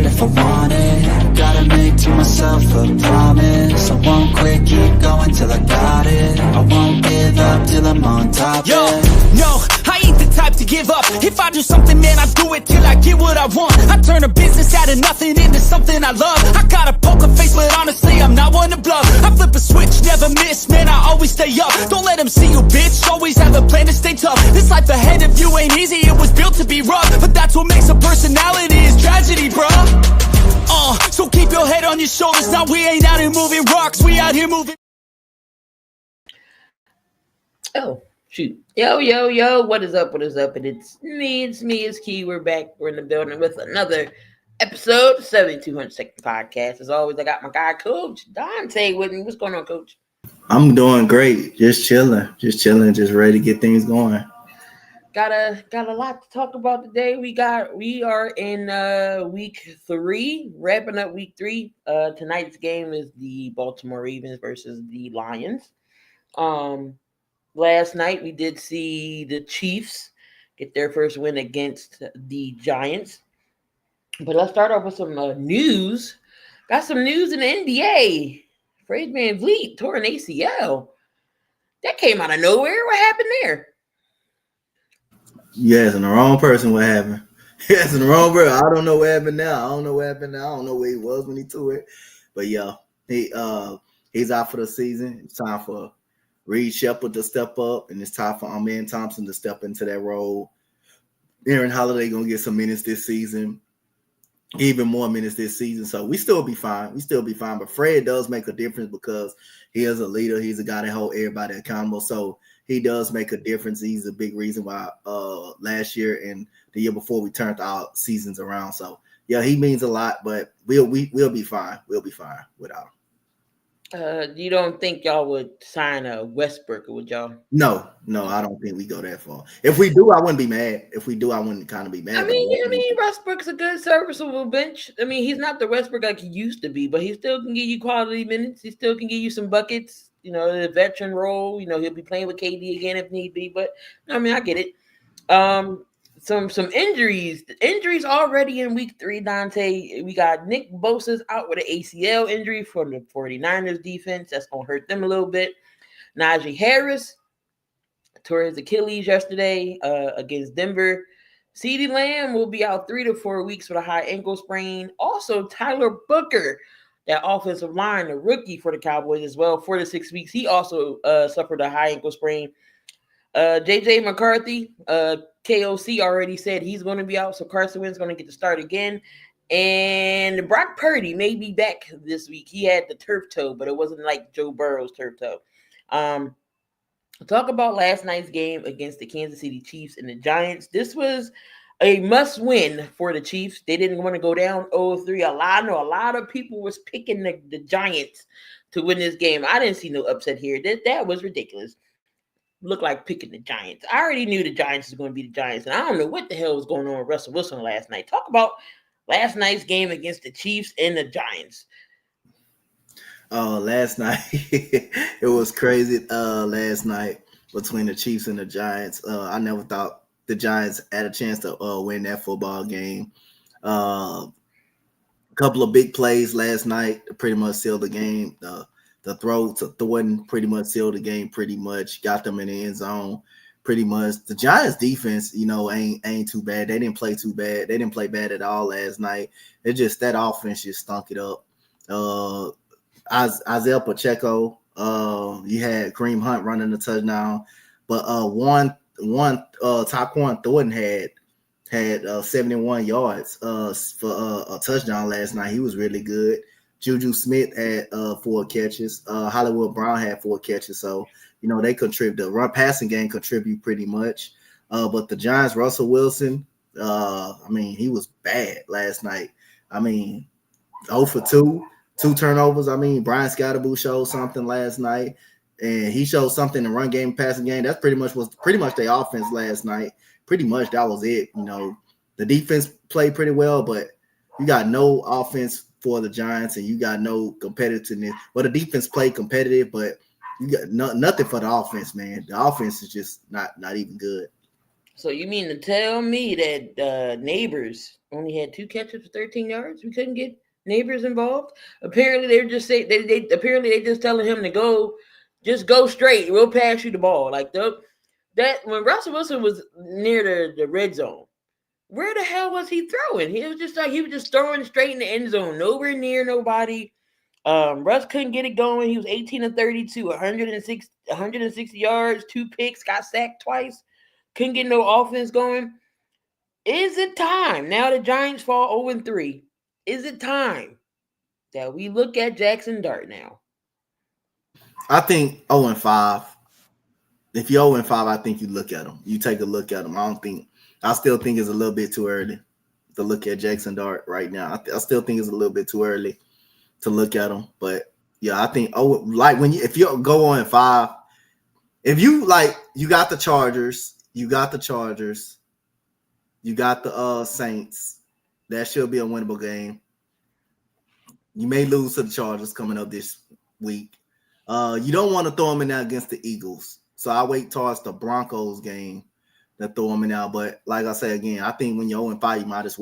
it if I want it. Gotta make to myself a promise. I won't quit, keep going till I got it. I won't give up till I'm on top. Yo, no, I ain't the type to give up. If I do something, man, I do it till I get what I want. I turn a business out of nothing into something I love. I got a poker face, but honestly, I'm not one to bluff. I flip a switch, never miss, man, I always stay up. Don't let them see you, bitch, always have a plan to stay tough. This life ahead of you ain't easy, it was built to be rough. But that's what makes a personality, is tragedy, bruh. So keep your head on your shoulders. Now we ain't out here moving rocks, we out here moving. Oh, shoot. Yo, what is up? And it's me, Key. We're back. We're in the building with another episode, 7200 Second Podcast. As always, I got my guy, Coach Dante, with me. What's going on, Coach? I'm doing great. Just chilling, just ready to get things going. Got a lot to talk about today. We are in week 3, wrapping up week 3. Tonight's game is the Baltimore Ravens versus the Lions. Last night we did see the Chiefs get their first win against the Giants. But let's start off with some news. Got some news in the NBA. Fred VanVleet tore an ACL. That came out of nowhere. What happened there? You asking the wrong person what happened. You asking the wrong person. I don't know what happened now. I don't know where he was when he tore it. But yeah, he's out for the season. It's time for Reed Shepard to step up, and it's time for Amen Thompson to step into that role. Aaron Holiday gonna get some minutes this season, even more minutes this season. So we still be fine. But Fred does make a difference because he is a leader. He's a guy that holds everybody accountable. So he does make a difference. He's a big reason why last year and the year before we turned our seasons around. So yeah, he means a lot. But we'll be fine. We'll be fine without him. You don't think y'all would sign a Westbrook, would y'all? No, I don't think we go that far. If we do, I wouldn't be mad. If we do, I wouldn't kind of be mad. I mean, Westbrook's a good, serviceable bench. I mean, he's not the Westbrook like he used to be, but he still can give you quality minutes. He still can give you some buckets. You know, the veteran role. You know, he'll be playing with KD again if need be. But I mean, I get it. Some injuries. The injuries already in week 3, Dante. We got Nick Bosa's out with an ACL injury from the 49ers defense. That's going to hurt them a little bit. Najee Harris tore his Achilles yesterday against Denver. CeeDee Lamb will be out 3 to 4 weeks with a high ankle sprain. Also, Tyler Booker, that offensive line, a rookie for the Cowboys as well, 4 to 6 weeks. He also suffered a high ankle sprain. JJ McCarthy, KOC already said he's going to be out, so Carson Wentz is going to get to start again. And Brock Purdy may be back this week. He had the turf toe, but it wasn't like Joe Burrow's turf toe. Talk about last night's game against the Kansas City Chiefs and the Giants. This was a must-win for the Chiefs. They didn't want to go down 0-3. I know a lot of people was picking the Giants to win this game. I didn't see no upset here. That was ridiculous. Looked like picking the Giants. I already knew the Giants was going to be the Giants, and I don't know what the hell was going on with Russell Wilson last night. Talk about last night's game against the Chiefs and the Giants. Last night it was crazy. Last night between the Chiefs and the Giants, I never thought the Giants had a chance to win that football game. A couple of big plays last night to pretty much seal the game. The throw to Thornton pretty much sealed the game. Pretty much got them in the end zone. Pretty much the Giants defense, ain't too bad. They didn't play too bad. They didn't play bad at all last night. It just that offense just stunk it up. Isaiah Pacheco, you had Kareem Hunt running the touchdown, but Tyquan Thornton had 71 yards for a touchdown last night. He was really good. Juju Smith had 4 catches. Hollywood Brown had 4 catches. So, they contribute. The run passing game contribute pretty much. But the Giants, Russell Wilson, he was bad last night. 0 for 2 turnovers. Brian Scottaboo showed something last night, and he showed something in the run game, passing game. That's pretty much their offense last night. Pretty much that was it. The defense played pretty well, but you got no offense for the Giants, and you got no competitiveness. Well, the defense played competitive, but you got nothing for the offense, man. The offense is just not even good. So you mean to tell me that Neighbors only had 2 catches for 13 yards? We couldn't get Neighbors involved. Apparently they were just saying they apparently they just telling him to just go straight. We'll pass you the ball. Like that when Russell Wilson was near the red zone, where the hell was he throwing? He was just like he was just throwing straight in the end zone, nowhere near nobody. Russ couldn't get it going. He was 18 of 32, 160 yards, 2 picks, got sacked twice. Couldn't get no offense going. Is it time now the Giants fall 0-3? Is it time that we look at Jackson Dart now? I think 0-5. If you're 0-5, I think you look at him. You take a look at him. I still think it's a little bit too early to look at Jackson Dart right now. I still think it's a little bit too early to look at him. But yeah, I think if you go 0-5, if you you got the Chargers, you got the Saints. That should be a winnable game. You may lose to the Chargers coming up this week. You don't want to throw them in there against the Eagles. So I wait towards the Broncos game to throw them in there. But like I say again, I think when you're 0-5, you might as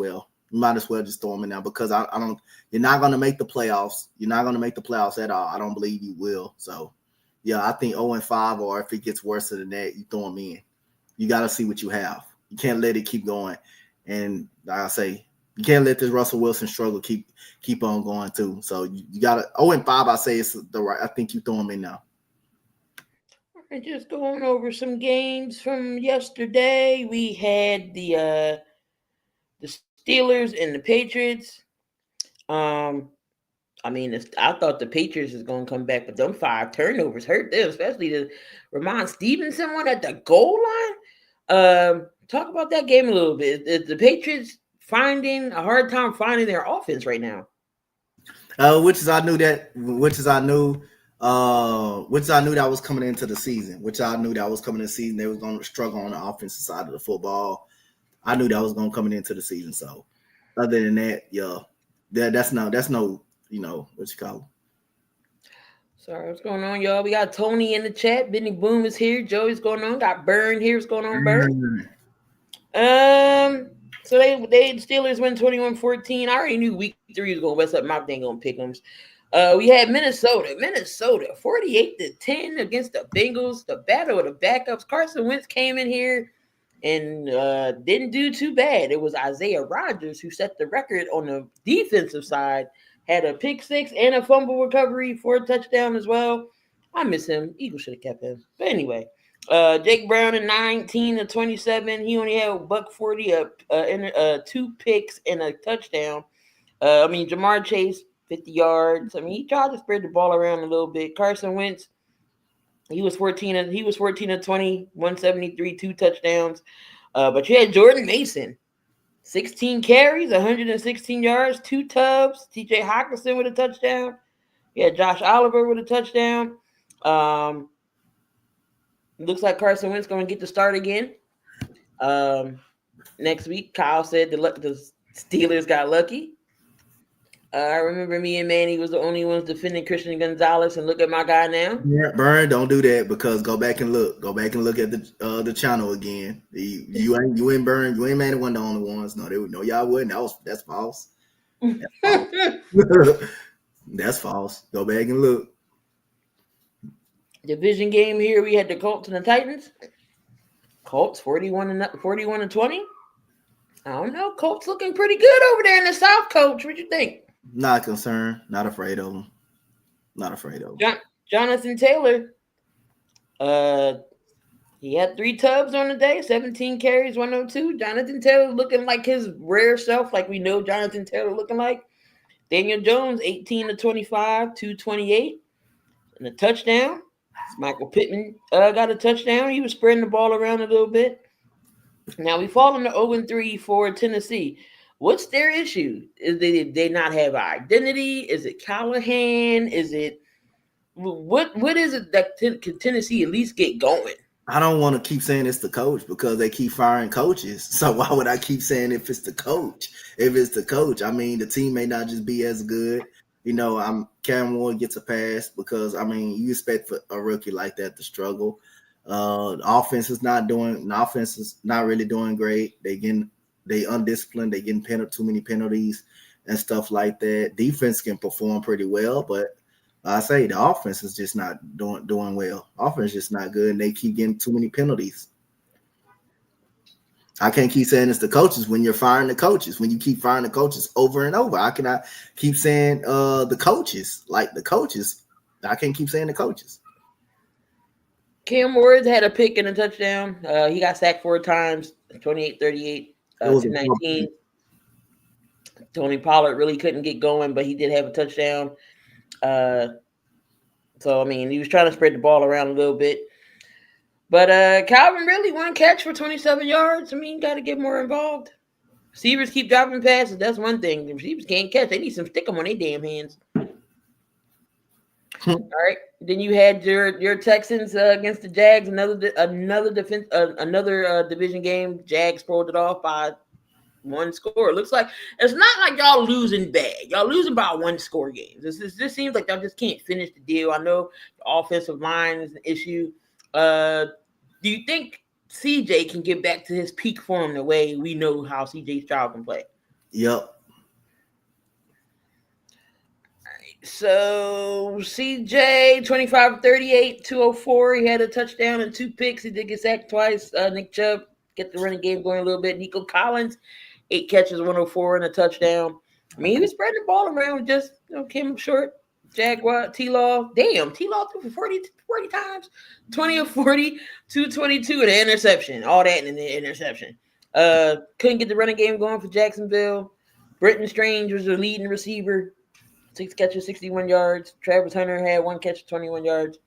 well just throw them in there because you're not going to make the playoffs. You're not going to make the playoffs at all. I don't believe you will. So yeah, I think 0-5, or if it gets worse than that, you throw them in. You got to see what you have. You can't let it keep going. And like I say, you can't let this Russell Wilson struggle keep on going too. So you got to 0-5. I say it's the right. I think you throw them in now. And just going over some games from yesterday, we had the Steelers and the Patriots. I thought the Patriots was going to come back, but them 5 turnovers hurt them, especially the Ramon Stevenson one at the goal line. Talk about that game a little bit. The Patriots finding a hard time finding their offense right now. Which I knew that was coming into the season. They was going to struggle on the offensive side of the football. I knew that was going to come into the season. So other than that, yeah, that's no, what you call it. Sorry, what's going on, y'all? We got Tony in the chat. Benny Boom is here. Joey's going on. Got Burn here. What's going on, Burn? So they Steelers win 21-14. I already knew week 3 was going to mess up my thing on pick'ems. We had Minnesota 48-10 against the Bengals. The battle of the backups. Carson Wentz came in here and didn't do too bad. It was Isaiah Rodgers who set the record on the defensive side. Had a pick 6 and a fumble recovery for a touchdown as well. I miss him. Eagles should have kept him. But anyway, Jake Brown at 19-27. He only had $140, 2 picks and a touchdown. Jamar Chase 50 yards. He tried to spread the ball around a little bit. Carson Wentz, he was 14 of 20, 173, 2 touchdowns. But you had Jordan Mason, 16 carries, 116 yards, 2 tubs. TJ Hawkinson with a touchdown. You had Josh Oliver with a touchdown. Looks like Carson Wentz going to get the start again. Next week, Kyle said the Steelers got lucky. I remember me and Manny was the only ones defending Christian Gonzalez, and look at my guy now. Yeah, Burn, don't do that because go back and look at the channel again. You ain't Burn, you ain't Manny one of the only ones. No, y'all wouldn't. That's false. That's false. Go back and look. Division game here, we had the Colts and the Titans. Colts 41-20. I don't know. Colts looking pretty good over there in the South, Coach. What you think? Not concerned. Not afraid of them. Jonathan Taylor. He had 3 tubs on the day, 17 carries, 102. Jonathan Taylor looking like his rare self, like we know Jonathan Taylor looking like. Daniel Jones, 18-25, 228, and a touchdown. Michael Pittman got a touchdown. He was spreading the ball around a little bit. Now we fall into 0-3 for Tennessee. What's their issue? Is they not have an identity? Is it Callahan? Is it what is it that can Tennessee at least get going? I don't want to keep saying it's the coach because they keep firing coaches. So why would I keep saying if it's the coach? If it's the coach, the team may not just be as good. Cam Ward gets a pass because you expect for a rookie like that to struggle. The offense is not really doing great. They undisciplined. They getting too many penalties and stuff like that. Defense can perform pretty well, but I say the offense is just not doing well. Offense is just not good, and they keep getting too many penalties. I can't keep saying it's the coaches when you're firing the coaches. When you keep firing the coaches over and over, I cannot keep saying the coaches, like the coaches. I can't keep saying the coaches. Cam Ward had a pick and a touchdown. He got sacked 4 times, 28-38 to 19. Tony Pollard really couldn't get going, but he did have a touchdown. So, I mean, he was trying to spread the ball around a little bit. But Calvin really 1 catch for 27 yards. I mean, you got to get more involved. Receivers keep dropping passes. That's one thing. The receivers can't catch. They need some stick 'em on their damn hands. All right. Then you had your Texans against the Jags. Another division game. Jags pulled it off by 1 score. It looks like it's not like y'all losing bad. Y'all losing by 1 score games. This seems like y'all just can't finish the deal. I know the offensive line is an issue. Do you think CJ can get back to his peak form the way we know how CJ Stroud can play? Yep. So CJ 25-38, 204. He had a touchdown and 2 picks. He did get sacked twice. Nick Chubb get the running game going a little bit. Nico Collins 8 catches, 104 and a touchdown. I mean, he was spreading the ball around, just came up short. Jaguar, T-Law. Damn, T-Law threw for 40 times. 20 of 40, 222 and an interception. All that in the interception. Couldn't get the running game going for Jacksonville. Britton Strange was the leading receiver. 6 catches, 61 yards. Travis Hunter had 1 catch, 21 yards.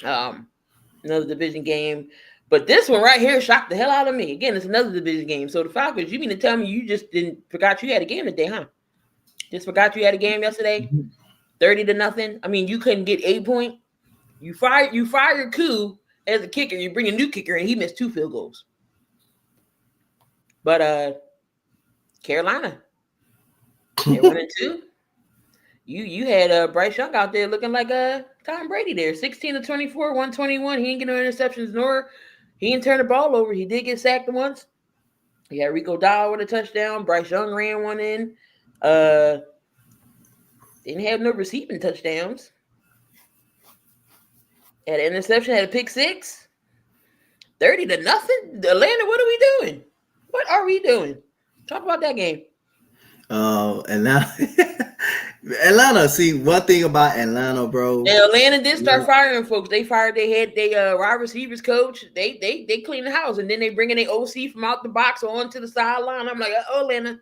Another division game. But this one right here shocked the hell out of me. Again, it's another division game. So the Falcons, you mean to tell me you just forgot you had a game today, huh? Just forgot you had a game yesterday? 30-0. I mean, you couldn't get 8 points. You fired Koo as a kicker. You bring a new kicker, and he missed 2 field goals. But Carolina, they're 1-2. You had Bryce Young out there looking like Tom Brady there. 16-24, 121. He didn't get no interceptions, nor he didn't turn the ball over. He did get sacked once. He had Rico Dowd with a touchdown. Bryce Young ran one in. Didn't have no receiving touchdowns. Had an interception, had a pick 6. 30-0. Atlanta, what are we doing? What are we doing? Talk about that game. Atlanta. See, one thing about Atlanta, bro. Yeah, Atlanta did start firing folks. They fired their wide receivers coach. They clean the house, and then they bring in their OC from out the box onto the sideline. I'm like, oh, Atlanta.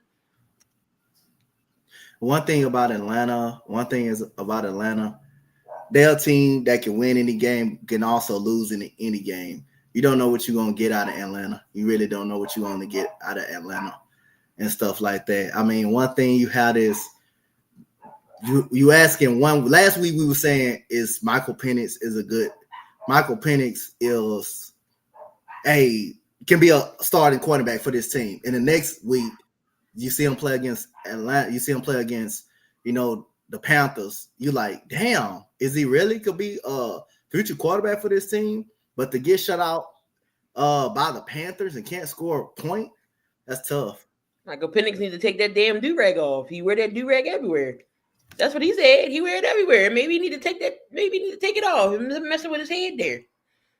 One thing about Atlanta, they're a team that can win any game, can also lose in any game. You don't know what you're going to get out of Atlanta. You really don't know what you're going to get out of Atlanta and stuff like that. I mean, one thing you had is you asking one. Last week we were saying is Michael Penix can be a starting quarterback for this team. And the next week, you see him play against Atlanta. You see him play against, the Panthers. You like, damn, is he really could be a future quarterback for this team? But to get shut out by the Panthers and can't score a point, that's tough. Michael Penix needs to take that damn do-rag off. He wear that do-rag everywhere. That's what he said. He wear it everywhere. Maybe he need to take that. Maybe he need to take it off. He's messing with his head there.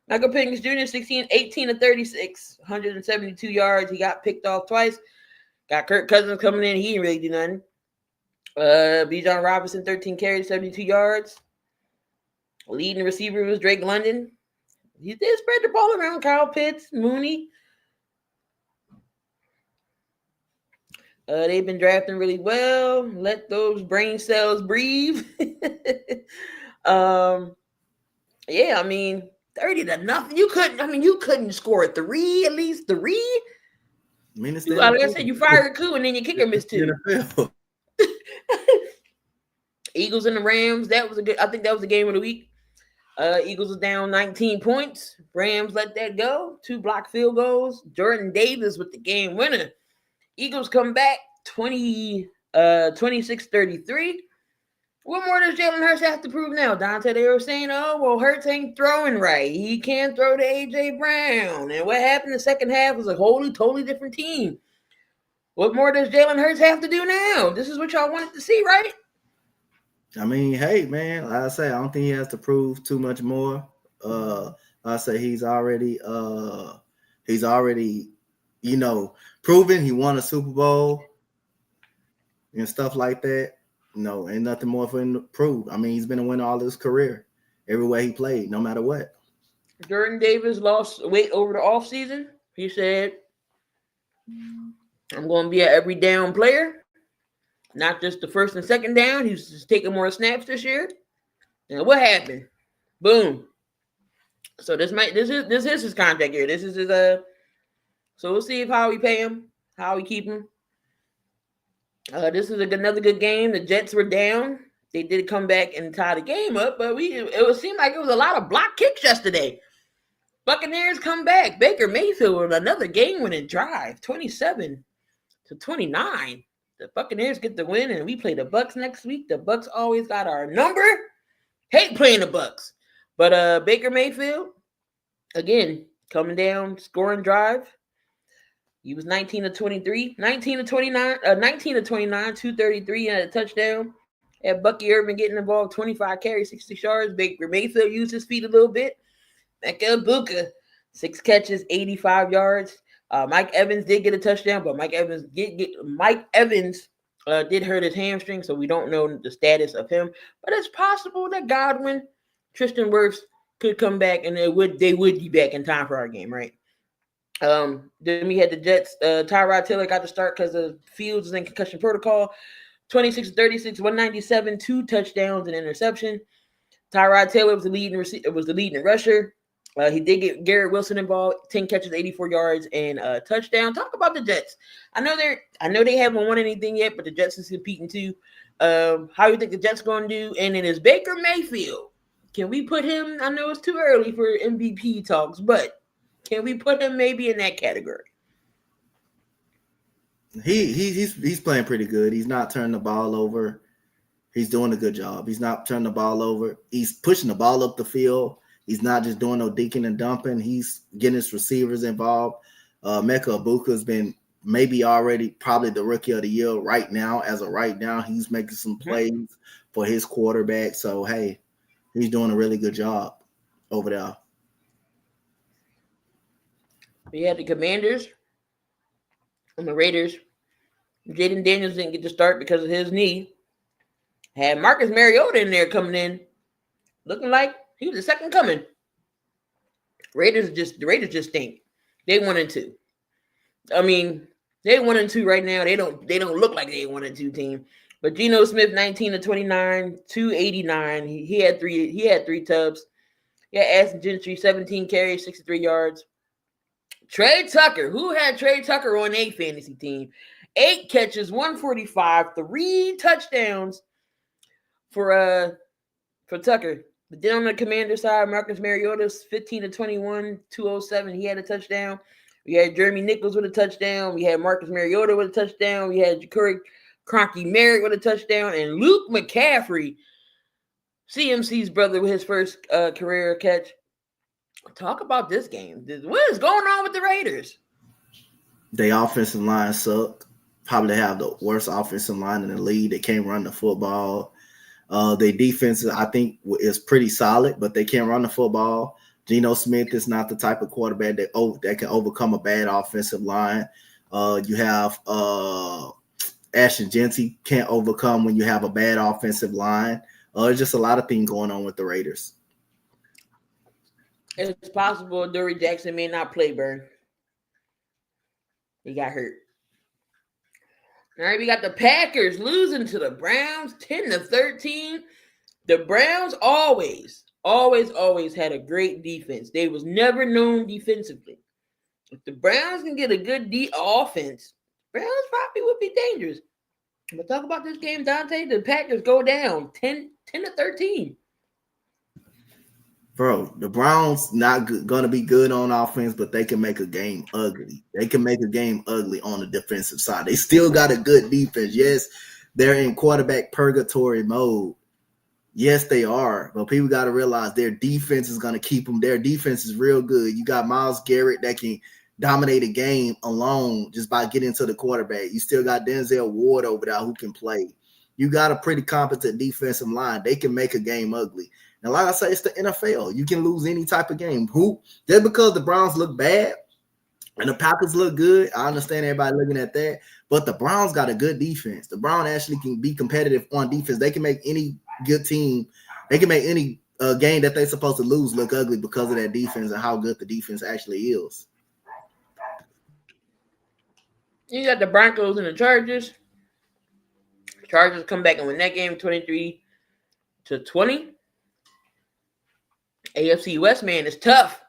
Michael Penix Jr. 18-36, 172 yards. He got picked off twice. Got Kirk Cousins coming in. He didn't really do nothing. Bijan Robinson, 13 carries, 72 yards. Leading receiver was Drake London. He did spread the ball around. Kyle Pitts, Mooney. They've been drafting really well. Let those brain cells breathe. Yeah, I mean, 30-0. You couldn't score 3, at least 3. I mean, like I said, you fired Koo and then your kicker missed 2. Eagles and the Rams. I think that was the game of the week. Eagles was down 19 points. Rams let that go. 2 blocked field goals. Jordan Davis with the game winner. Eagles come back 26-33. What more does Jalen Hurts have to prove now, Dante? They were saying, oh, well, Hurts ain't throwing right. He can't throw to A.J. Brown. And what happened in the second half was a totally different team. What more does Jalen Hurts have to do now? This is what y'all wanted to see, right? I mean, hey, man, like I say, I don't think he has to prove too much more. I say he's already, proven he won a Super Bowl and stuff like that. No, ain't nothing more for him to prove. I mean, he's been a winner all his career, everywhere he played, no matter what. Jordan Davis lost weight over the offseason. He said, I'm going to be an every down player, not just the first and second down. He's just taking more snaps this year. And what happened? Boom. So this is his contract year. This is his so we'll see how we pay him, how we keep him. This is another good game. The Jets were down. They did come back and tie the game up, but it seemed like it was a lot of block kicks yesterday. Buccaneers come back. Baker Mayfield with another game-winning drive, 27-29. The Buccaneers get the win, and we play the Bucs next week. The Bucs always got our number. Hate playing the Bucs, but Baker Mayfield again coming down, scoring drive. He was 19 of 23, 19 of 29, 233, and a touchdown. Had Bucky Irvin getting involved, 25 carries, 66 yards. Baker Mayfield used his feet a little bit. Becca Buka, 6 catches, 85 yards. Mike Evans did get a touchdown, but Mike Evans did hurt his hamstring, so we don't know the status of him. But it's possible that Godwin, Tristan Wirfs could come back, and they would be back in time for our game, right? Then we had the Jets. Tyrod Taylor got the start because of Fields is in concussion protocol. 26-36, 197, 2 touchdowns and interception. Tyrod Taylor was the leading rusher. He did get Garrett Wilson involved, 10 catches, 84 yards, and a touchdown. Talk about the Jets. I know they haven't won anything yet, but the Jets is competing too. How you think the Jets going to do? And it is Baker Mayfield. Can we put him? I know it's too early for MVP talks, but can we put him maybe in that category? He's playing pretty good. He's not turning the ball over. He's doing a good job. He's not turning the ball over. He's pushing the ball up the field. He's not just doing no dinking and dumping. He's getting his receivers involved. Mecca Ibuka's been maybe already probably the rookie of the year right now. As of right now, he's making some plays for his quarterback. So, hey, he's doing a really good job over there. We had the Commanders and the Raiders. Jaden Daniels didn't get to start because of his knee. Had Marcus Mariota in there coming in, looking like he was the second coming. The Raiders just stink. They 1-2. I mean, they 1-2 right now. They don't look like they 1-2 team. But Geno Smith, 19 of 29, 289. He had three tubs. Yeah, Ashton Gentry, 17 carries, 63 yards. Trey Tucker, who had Trey Tucker on a fantasy team? 8 catches, 145, 3 touchdowns for Tucker. But then on the Commander side, Marcus Mariota's 15 of 21, 207. He had a touchdown. We had Jeremy Nichols with a touchdown. We had Marcus Mariota with a touchdown. We had Ja'Cory Cronky Merritt with a touchdown. And Luke McCaffrey, CMC's brother, with his first career catch. Talk about this game. What is going on with the Raiders? Their offensive line sucked. Probably have the worst offensive line in the league. They can't run the football. Their defense, I think, is pretty solid, but they can't run the football. Geno Smith is not the type of quarterback that can overcome a bad offensive line. You have Ashton Gentry can't overcome when you have a bad offensive line. There's just a lot of things going on with the Raiders. It's possible Dory Jackson may not play, Burn. He got hurt. All right, we got the Packers losing to the Browns 10-13. The Browns always had a great defense. They was never known defensively. If the Browns can get a good offense, Browns probably would be dangerous. But talk about this game, Dante. The Packers go down 10-13. Bro, the Browns not going to be good on offense, but they can make a game ugly. They can make a game ugly on the defensive side. They still got a good defense. Yes, they're in quarterback purgatory mode, Yes, they are, but people got to realize their defense is going to keep them. Their defense is real good. You got Myles Garrett that can dominate a game alone just by getting to the quarterback. You still got Denzel Ward over there who can play. You got a pretty competent defensive line. They can make a game ugly. And like I say, it's the NFL. You can lose any type of game. Just because the Browns look bad and the Packers look good, I understand everybody looking at that, but the Browns got a good defense. The Browns actually can be competitive on defense. They can make any good team, they can make any game that they're supposed to lose look ugly because of that defense and how good the defense actually is. You got the Broncos and the Chargers. Chargers come back and win that game 23-20. AFC West, man, is tough.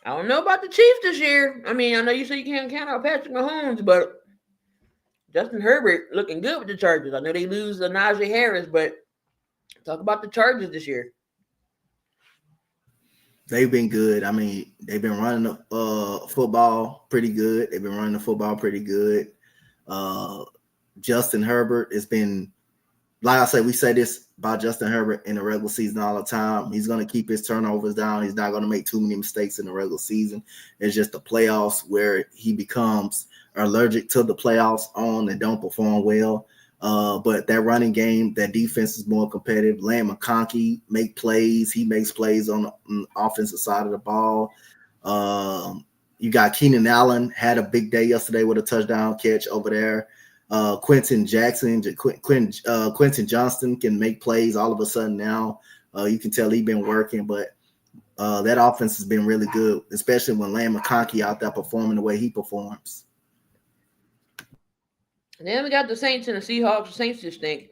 I don't know about the Chiefs this year. I mean, I know you say you can't count out Patrick Mahomes, but Justin Herbert looking good with the Chargers. I know they lose Najee Harris, but talk about the Chargers this year. They've been good. I mean, they've been running the football pretty good. They've been running the football pretty good. Justin Herbert has been, like I say, we say this about Justin Herbert in the regular season all the time. He's going to keep his turnovers down. He's not going to make too many mistakes in the regular season. It's just the playoffs where he becomes allergic to the playoffs on and don't perform well. But that running game, that defense is more competitive. Lamb McConkey make plays. He makes plays on the offensive side of the ball. You got Keenan Allen had a big day yesterday with a touchdown catch over there. Quentin Johnston can make plays all of a sudden now. You can tell he's been working, but that offense has been really good, especially when Lamb McConkey out there performing the way he performs. And then we got the Saints and the Seahawks. The Saints just stink.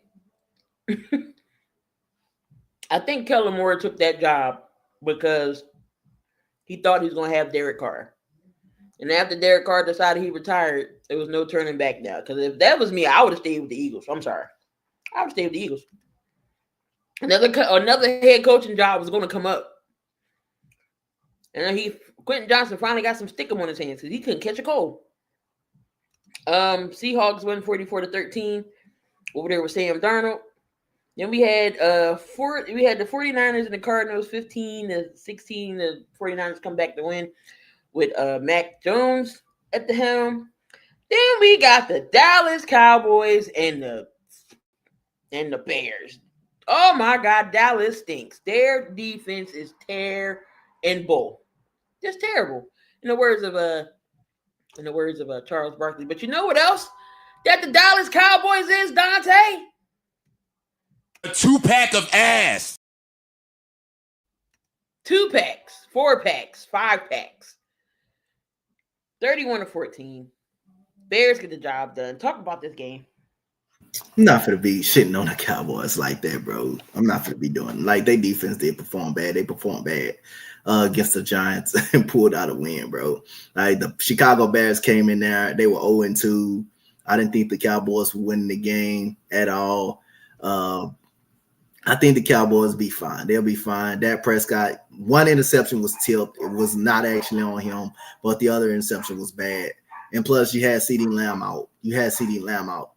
I think Kellen Moore took that job because he thought he was going to have Derek Carr. And after Derek Carr decided he retired, there was no turning back now. Because if that was me, I would have stayed with the Eagles. I'm sorry. I would have stayed with the Eagles. Another head coaching job was going to come up. And Quentin Johnson finally got some stickum on his hands because he couldn't catch a cold. Seahawks win 44-13 over there with Sam Darnold. Then we had the 49ers and the Cardinals 15-16. The 49ers come back to win with Mac Jones at the helm. Then we got the Dallas Cowboys and the Bears. Oh my God, Dallas stinks. Their defense is terrible. Just terrible. In the words of Charles Barkley. But you know what else that the Dallas Cowboys is, Dante? A 2-pack of ass. 2 packs, 4 packs, 5 packs. 31-14. Bears get the job done. Talk about this game. I'm not going to be shitting on the Cowboys like that, bro. I'm not going to be doing like their defense did perform bad. They performed bad against the Giants and pulled out a win, bro. Like the Chicago Bears came in there. They were 0-2. I didn't think the Cowboys would win the game at all. I think the Cowboys be fine. They'll be fine. Dak Prescott, one interception was tipped. It was not actually on him, but the other interception was bad. And plus, you had CeeDee Lamb out.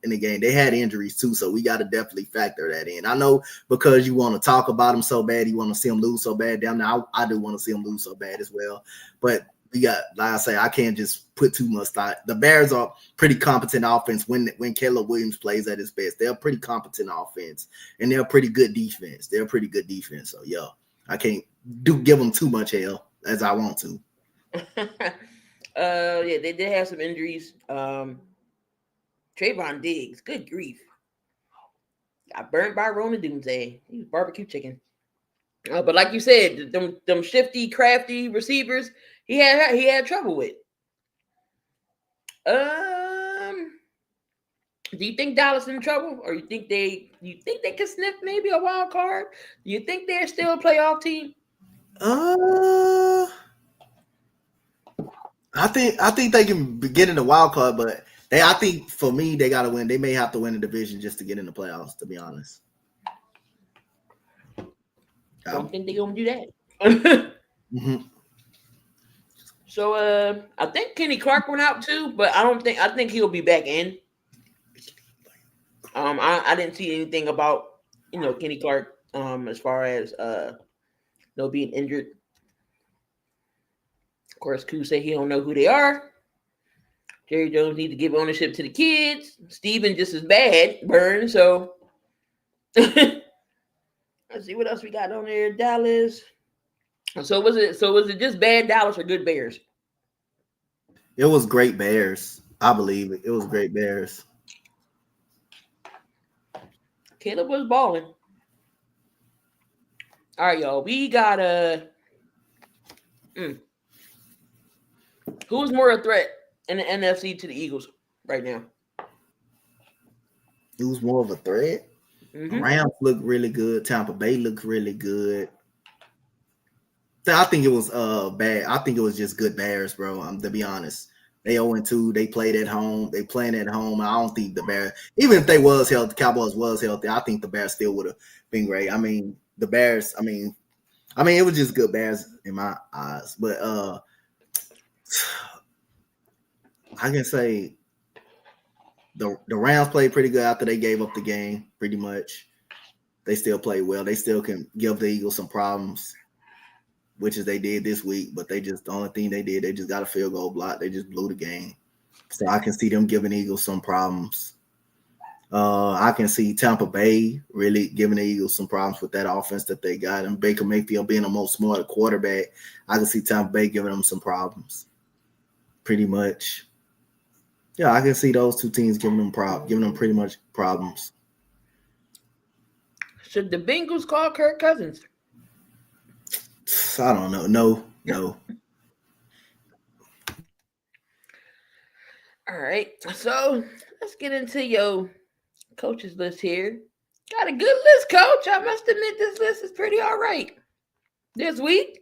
In the game. They had injuries too, so we got to definitely factor that in. I know because you want to talk about him so bad, you want to see him lose so bad. Damn, now I do want to see him lose so bad as well. But we got, like I say, I can't just put too much thought. The Bears are pretty competent offense when Caleb Williams plays at his best. They're a pretty competent offense, and they're a pretty good defense. So, yeah, I can't give them too much hell as I want to. Yeah, they did have some injuries. Trayvon Diggs, good grief, got burnt by Rona Doomsday. He was barbecue chicken. But like you said, them shifty, crafty receivers, he had trouble with. Do you think Dallas in trouble, or you think they can sniff maybe a wild card? Do you think they're still a playoff team? I think they can get in the wild card, but I think for me they got to win. They may have to win the division just to get in the playoffs. To be honest, I don't think they're gonna do that. Mm-hmm. So I think Kenny Clark went out too, but I think he'll be back in. I didn't see anything about Kenny Clark As far as no being injured. Of course, Koo say he don't know who they are. Jerry Jones need to give ownership to the kids. Steven just as bad, Burn. So let's see what else we got on there. Dallas. So was it just bad Dallas or good Bears? It was great Bears. I believe it. It was great Bears. Caleb was balling. All right, y'all. We got who's more a threat in the NFC to the Eagles right now? Who's more of a threat? Mm-hmm. Rams look really good. Tampa Bay looked really good. I think it was bad. I think it was just good Bears, bro. To be honest, they 0-2. They played at home. They playing at home. I don't think the Bears, even if they was healthy, Cowboys was healthy, I think the Bears still would have been great. I mean, the Bears. I mean, it was just good Bears in my eyes. But I can say the Rams played pretty good after they gave up the game. Pretty much, they still play well. They still can give the Eagles some problems, which is they did this week, but the only thing they did, they just got a field goal block. They just blew the game. So I can see them giving Eagles some problems. I can see Tampa Bay really giving the Eagles some problems with that offense that they got. And Baker Mayfield being the most smart quarterback, I can see Tampa Bay giving them some problems. Pretty much. Yeah, I can see those two teams giving them pretty much problems. Should the Bengals call Kirk Cousins? I don't know. No. All right. So let's get into your coaches list here. Got a good list, Coach. I must admit this list is pretty all right this week.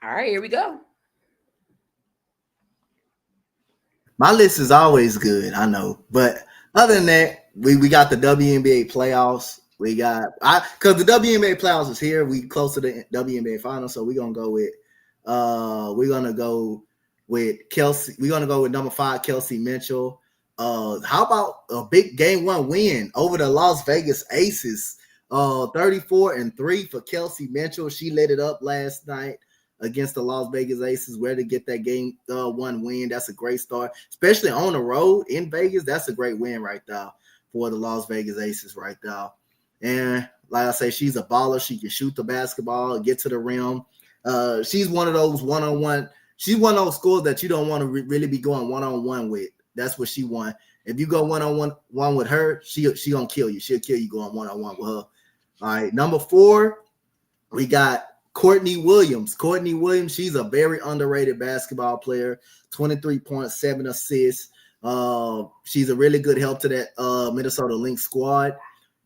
All right, here we go. My list is always good, I know. But other than that, we got the WNBA playoffs. We got because the WNBA playoffs is here. We close to the WNBA finals, so we're gonna go with Kelsey. We're gonna go with number 5, Kelsey Mitchell. How about a big game 1 win over the Las Vegas Aces? 34-3 for Kelsey Mitchell. She lit it up last night against the Las Vegas Aces. Where to get that game 1 win? That's a great start, especially on the road in Vegas. That's a great win right there for the Las Vegas Aces right there. And like I say, she's a baller. She can shoot the basketball, get to the rim. She's one of those one-on-one. She's one of those scores that you don't want to really be going one-on-one with. That's what she wants. If you go one-on-one with her, she gonna kill you. She'll kill you going one-on-one with her. All right, number 4, we got Courtney Williams. Courtney Williams, she's a very underrated basketball player. 23.7 assists. She's a really good help to that Minnesota Lynx squad.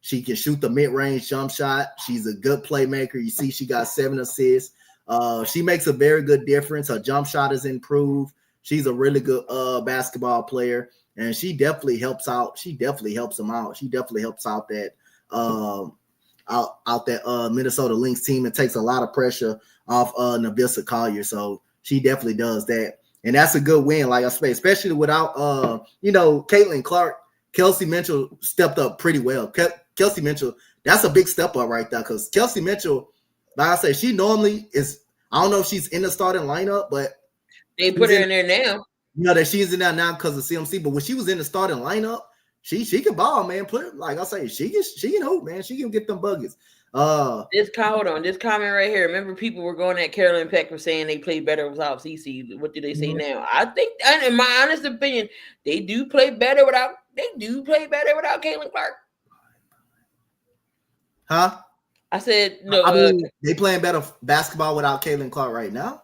She can shoot the mid-range jump shot. She's a good playmaker. You see she got 7 assists. She makes a very good difference. Her jump shot is improved. She's a really good basketball player, and she definitely helps out. She definitely helps them out. She definitely helps out that Minnesota Lynx team. It takes a lot of pressure off Navissa Collier, so she definitely does that. And that's a good win, like I say, especially without Caitlin Clark. Kelsey Mitchell stepped up pretty well. Kelsey Mitchell, that's a big step up right there, because Kelsey Mitchell, like I say, she normally is, I don't know if she's in the starting lineup, but they put her in there now. You know that she's in there now because of CMC, but when she was in the starting lineup, she can ball, man. Like I say, she can hoop, man. She can get them buckets. This comment right here. Remember, people were going at Carolyn Peck for saying they play better without CC. What do they say now? I think, in my honest opinion, they do play better without Caitlin Clark. Huh? I said no. I mean, they playing better basketball without Caitlin Clark right now.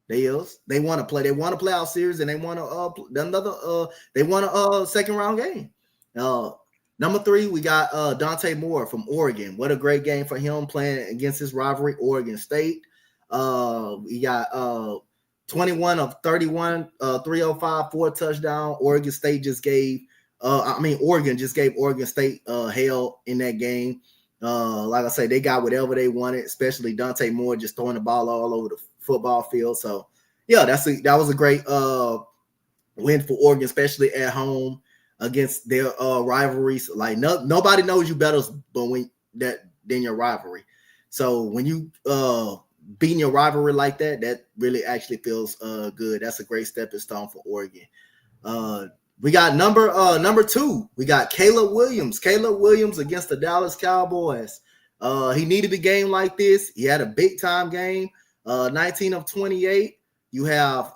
They want to play. They want to playoff series, and they want to They want a second round game. Number 3, we got Dante Moore from Oregon. What a great game for him playing against his rivalry, Oregon State. We got 21 of 31, 305, 4 touchdown. Oregon just gave Oregon State hell in that game. Like I say, they got whatever they wanted, especially Dante Moore just throwing the ball all over the football field. So yeah, that was a great win for Oregon, especially at home. against their rivalries. Like nobody knows you better than your rivalry. So when you beating your rivalry like that, that really actually feels good. That's a great stepping stone for Oregon. We got number 2. We got Caleb Williams. Caleb Williams against the Dallas Cowboys. He needed a game like this. He had a big time game. 19 of 28. You have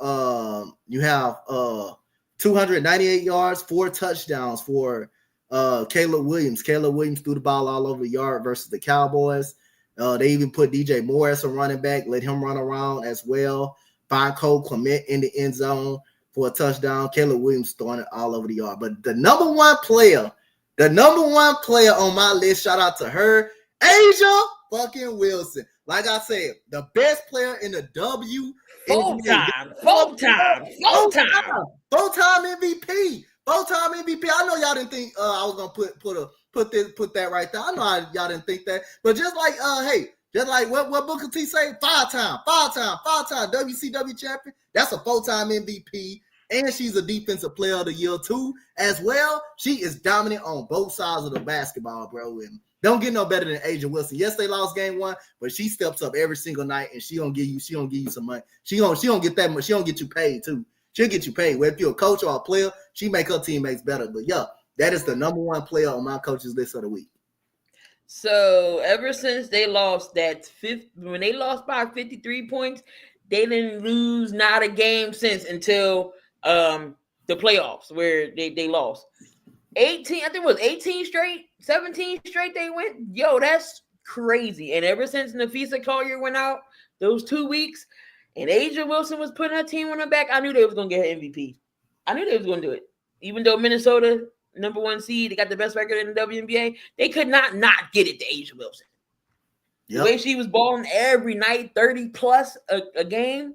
298 yards, 4 touchdowns for Caleb Williams. Caleb Williams threw the ball all over the yard versus the Cowboys. They even put DJ Moore as a running back, let him run around as well. Find Cole Clement in the end zone for a touchdown. Caleb Williams throwing it all over the yard. But the number one player on my list, shout out to her, Asia fucking Wilson. Like I said, the best player in the WNBA. Full-time MVP. Full-time MVP. I know y'all didn't think I was gonna put that right there. I know y'all didn't think that, but just like what Booker T say, five-time WCW champion. That's a full-time MVP, and she's a defensive player of the year too as well. She is dominant on both sides of the basketball, bro. And don't get no better than Asia Wilson. Yes, they lost game 1, but she steps up every single night and she gonna give you some money. She gonna get that much. She gonna get you paid too. She'll get you paid. Whether if you're a coach or a player, she make her teammates better. But yeah, that is the number 1 player on my coaches list of the week. So ever since they lost when they lost by 53 points, they didn't lose not a game since until the playoffs where they lost. 18, I think it was 18 straight, 17 straight they went. Yo, that's crazy. And ever since Nafisa Collier went out those 2 weeks and Asia Wilson was putting her team on her back, I knew they was going to get her MVP. I knew they was going to do it. Even though Minnesota, number 1 seed, they got the best record in the WNBA, they could not get it to Asia Wilson. Yep. The way she was balling every night, 30 plus a game.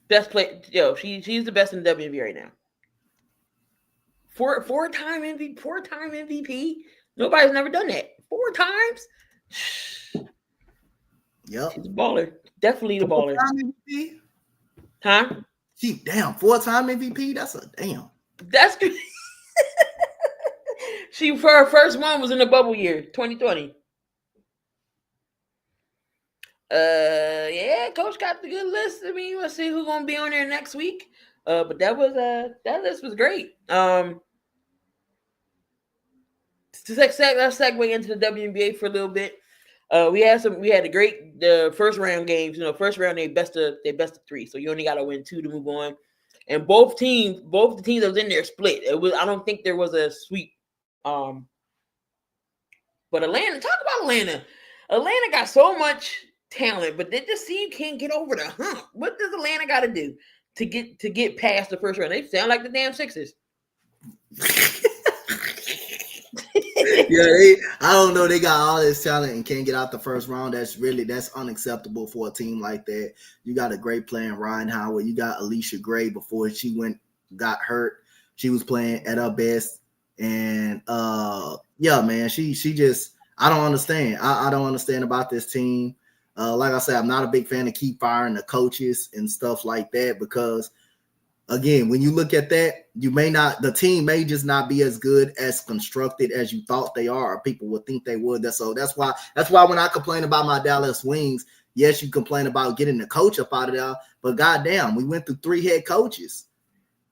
Best play. Yo, she's the best in the WNBA right now. Four-time MVP. Nobody's never done that. 4 times. Yep. She's a baller. Definitely the baller. 4-time MVP? Huh? Damn, 4-time MVP? That's a damn. That's good. For her first one was in the bubble year, 2020. Yeah, coach got the good list. I mean, let's see who's gonna be on there next week. But that list was great. Let's segue into the WNBA for a little bit. We had the first round games. You know, first round they best of 3, so you only got to win 2 to move on. And both the teams that was in there split. I don't think there was a sweep. But Atlanta, talk about Atlanta. Atlanta got so much talent, but they just see you can't get over the hump. What does Atlanta got to do to get past the first round? They sound like the damn Sixers. Yeah, I don't know. They got all this talent and can't get out the first round. That's unacceptable for a team like that. You got a great player in Ryan Howard. You got Alicia Gray before she got hurt. She was playing at her best. And yeah, man, she just, I don't understand. I don't understand about this team. Like I said, I'm not a big fan of keep firing the coaches and stuff like that because, again, when you look at that, the team may just not be as good as constructed as you thought they are, or people would think they would. That's why when I complain about my Dallas Wings, yes, you complain about getting the coach up out of there, but goddamn, we went through 3 head coaches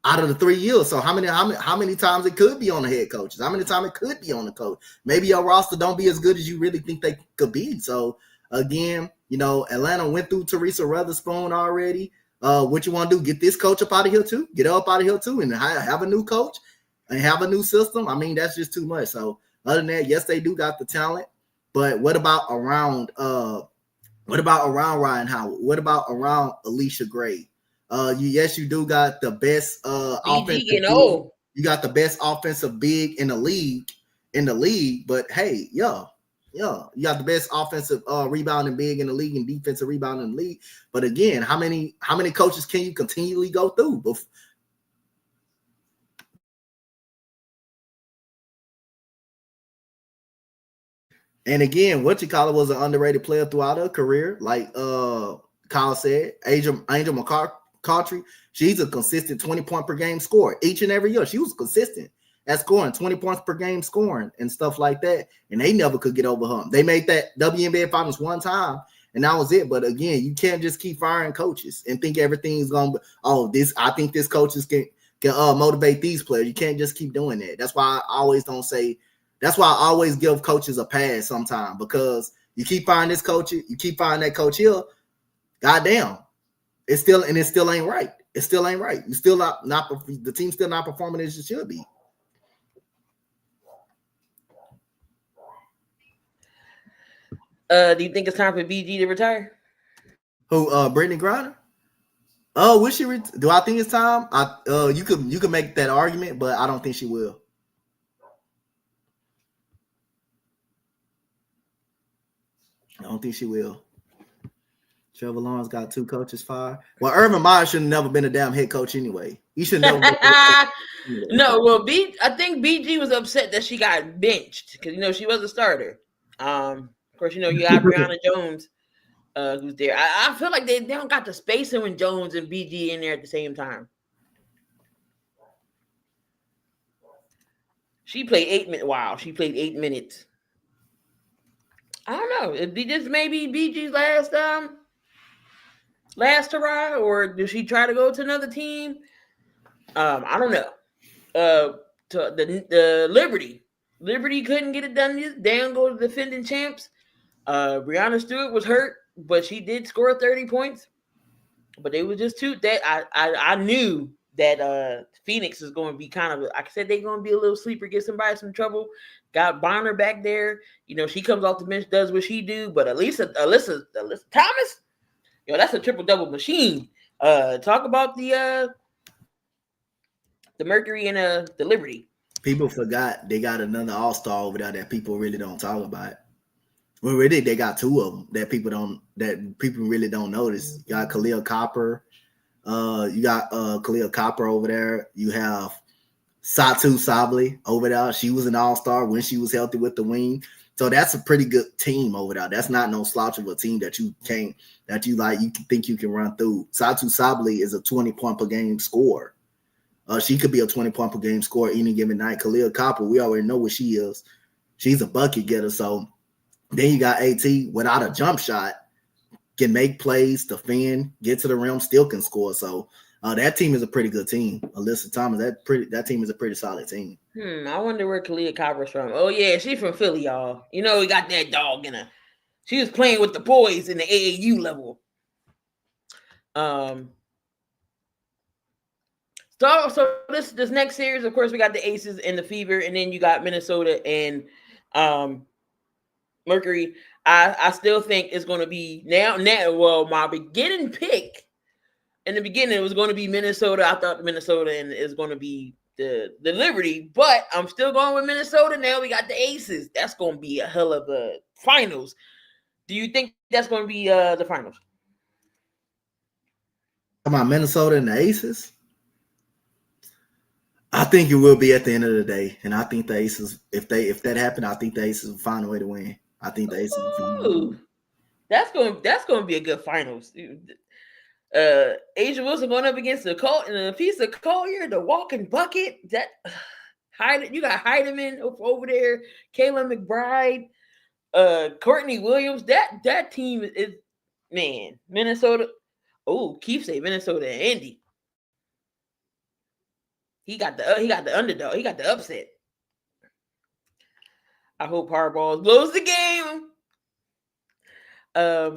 out of the 3 years. So how many times it could be on the head coaches? How many times it could be on the coach? Maybe your roster don't be as good as you really think they could be. So again, Atlanta went through Teresa Weatherspoon already. What you want to do? Get this coach up out of here too. Get her up out of here too, and have a new coach and have a new system. I mean, that's just too much. So other than that, yes, they do got the talent, but what about around Ryan Howard? What about around Alicia Gray? You do got the best offensive. You got the best offensive big in the league. But hey, you got the best offensive rebounding big in the league and defensive rebounding in the league. But again, how many coaches can you continually go through? And again, was an underrated player throughout her career. Like Kyle said, Angel Cawtrey, she's a consistent 20-point per game scorer each and every year. She was consistent at scoring 20 points per game scoring and stuff like that. And they never could get over her. They made that WNBA finals one time, and that was it. But again, you can't just keep firing coaches and think everything's going to, I think this coaches can motivate these players. You can't just keep doing that. That's why I always give coaches a pass sometimes, because you keep firing this coach, you keep firing that coach here. Goddamn, it still ain't right. It still ain't right. You still not the team's still not performing as it should be. Do you think it's time for BG to retire? Who? Brittany Griner? Oh, will she? Do I think it's time? You could make that argument, but I don't think she will. I don't think she will. Trevor Lawrence got 2 coaches fired. Well, Urban Meyer should have never been a damn head coach anyway. He should never. No, well, I think BG was upset that she got benched because she was a starter. Of course, you got Brianna Jones, who's there. I feel like they don't got the spacing when Jones and BG in there at the same time. She played 8 minutes. Wow, she played 8 minutes. I don't know. Is this maybe BG's last hurrah, or does she try to go to another team? I don't know. To the Liberty couldn't get it done. Down go to defending champs. Brianna Stewart was hurt, but she did score 30 points. But they was just too that I knew that Phoenix is going to be kind of, like I said, they're going to be a little sleeper, get somebody some trouble. Got Bonner back there. She comes off the bench, does what she do. But Alyssa Thomas, that's a triple-double machine. Talk about the Mercury and the Liberty. People forgot they got another all-star over there that people really don't talk about. Well, really, they got 2 of them that people really don't notice. You got Khalil Copper. You got Khalil Copper over there. You have Satu Sabli over there. She was an all-star when she was healthy with the wing. So that's a pretty good team over there. That's not no slouch of a team that you think you can run through. Satu Sabli is a 20-point per game scorer. She could be a 20-point per game scorer any given night. Khalil Copper, we already know what she is. She's a bucket getter. So then you got AT without a jump shot, can make plays, defend, get to the rim, still can score. So that team is a pretty good team. Alyssa Thomas, that team is a pretty solid team. I wonder where Khalil Copper's from. Oh yeah, she's from Philly, y'all. We got that dog in her. She was playing with the boys in the AAU level. So this next series, of course, we got the Aces and the Fever, and then you got Minnesota and Mercury. I still think it's going to be now. Well, my beginning pick in the beginning it was going to be Minnesota. I thought Minnesota and is going to be the Liberty, but I'm still going with Minnesota. Now we got the Aces. That's going to be a hell of a finals. Do you think that's going to be the finals? About Minnesota and the Aces? I think it will be at the end of the day, and I think the Aces, if that happened, I think the Aces will find a way to win. I think the Aces will find a way to win. That's going to be a good finals. Asia Wilson going up against the Colt and a piece of Collier, the walking bucket. That you got Heidemann over there, Kayla McBride, Courtney Williams. That team is man. Minnesota. Oh, Keith say Minnesota and Indy. He got the underdog. He got the upset. I hope Harbaugh blows the game. I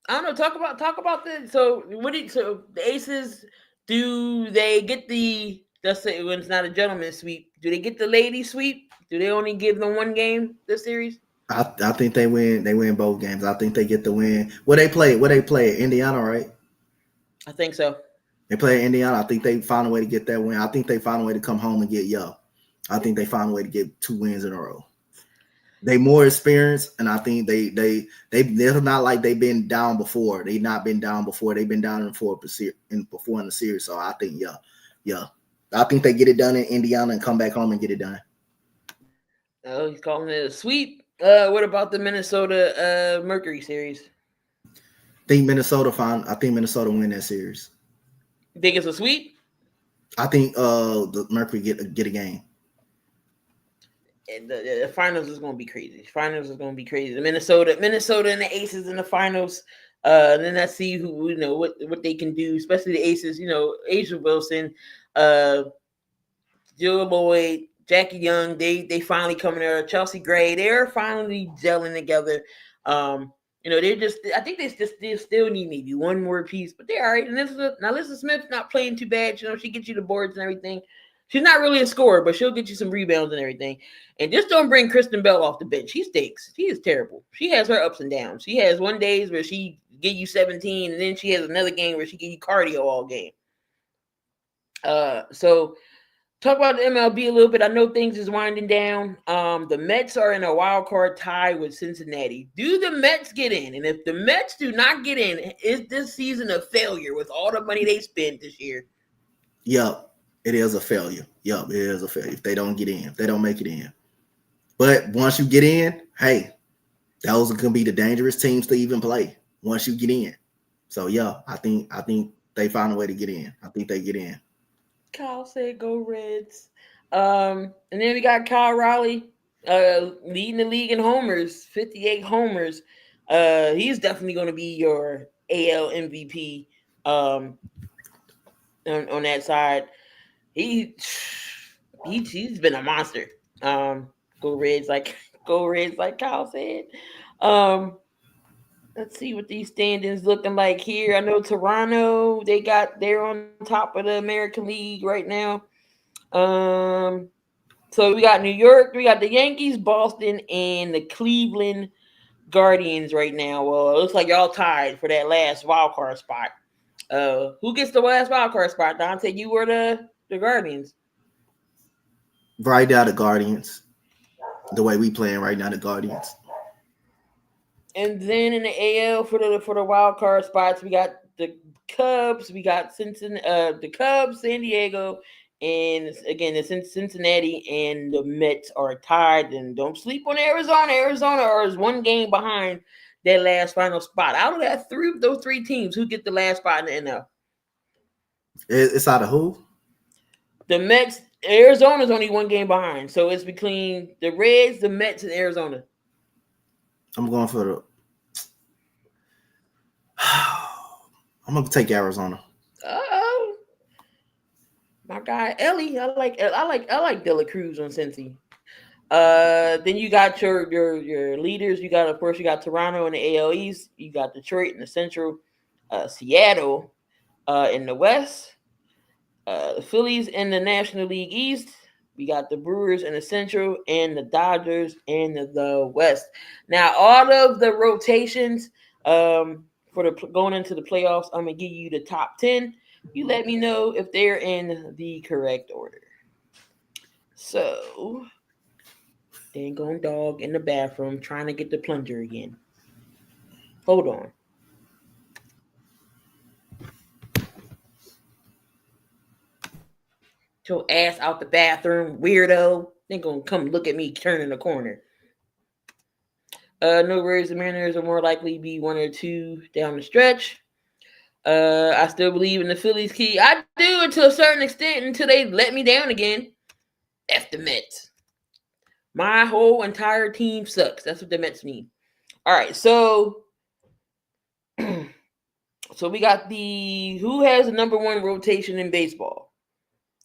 don't know. Talk about this. So the Aces, do they get let's say when it's not a gentleman's sweep, do they get the lady sweep? Do they only give them one game this series? I think they win. They win both games. I think they get the win. What they play? Indiana, right? I think so. They play Indiana. I think they found a way to get that win. I think they found a way to come home and get I think they found a way to get 2 wins in a row. They more experienced, and I think they're not like they've been down before. They've not been down before. They've been down before in the series. So I think I think they get it done in Indiana and come back home and get it done. Oh, he's calling it a sweep. What about the Minnesota Mercury series? I think Minnesota win that series. You think it's a sweep? I think the Mercury get a game. And the finals is going to be crazy. Finals is going to be crazy. Minnesota, and the Aces in the finals. Then let's see who what they can do, especially the Aces. Asia Wilson, Jill Lloyd, Jackie Young. They finally coming there. Chelsea Gray. They're finally gelling together. They're just. I think they still need maybe one more piece, but they're all right. And Alyssa Smith not playing too bad. She gets you the boards and everything. She's not really a scorer, but she'll get you some rebounds and everything. And just don't bring Kristen Bell off the bench. She stinks. She is terrible. She has her ups and downs. She has one days where she give you 17, and then she has another game where she give you cardio all game. So talk about the MLB a little bit. I know things is winding down. The Mets are in a wild card tie with Cincinnati. Do the Mets get in? And if the Mets do not get in, is this season a failure with all the money they spent this year? Yep. It is a failure. Yup, it is a failure if they don't get in, if they don't make it in. But once you get in, hey, those are gonna be the dangerous teams to even play once you get in. So yeah, I think they found a way to get in. I think they get in. Kyle said go Reds. And then we got Kyle Raleigh leading the league in homers, 58 homers. He's definitely gonna be your AL MVP on that side. He's been a monster. Go Reds, like Kyle said. Let's see what these standings looking like here. I know Toronto, they're on top of the American League right now. So we got New York, we got the Yankees, Boston, and the Cleveland Guardians right now. Well, it looks like y'all tied for that last wild card spot. Who gets the last wild card spot? Dante, you were the Guardians. Right now, the Guardians. The way we playing right now, the Guardians. And then in the AL for the wild card spots, we got the Cubs, we got the Cubs, San Diego, and again the Cincinnati and the Mets are tied. And don't sleep on Arizona. Arizona is one game behind that last final spot. Out of those three teams, who get the last spot in the NL? It's out of who? The Mets. Arizona's only one game behind, so it's between the Reds, the Mets, and Arizona. I'm going for the. I'm gonna take Arizona. Oh, my guy Ellie. I like De La Cruz on Cincy. Then you got your leaders. You got Toronto in the AL East. You got Detroit in the Central. Seattle in the West. The Phillies in the National League East. We got the Brewers in the Central and the Dodgers in the West. Now, all of the rotations for going into the playoffs, I'm gonna give you the top 10. You let me know if they're in the correct order. So, dang on dog in the bathroom trying to get the plunger again. Hold on. Your ass out the bathroom, weirdo. They gonna come look at me turning the corner. No worries, the Mariners are more likely to be 1 or 2 down the stretch. I still believe in the Phillies key. I do to a certain extent until they let me down again. F the Mets. My whole entire team sucks. That's what the Mets need. All right, so we got who has the number 1 rotation in baseball?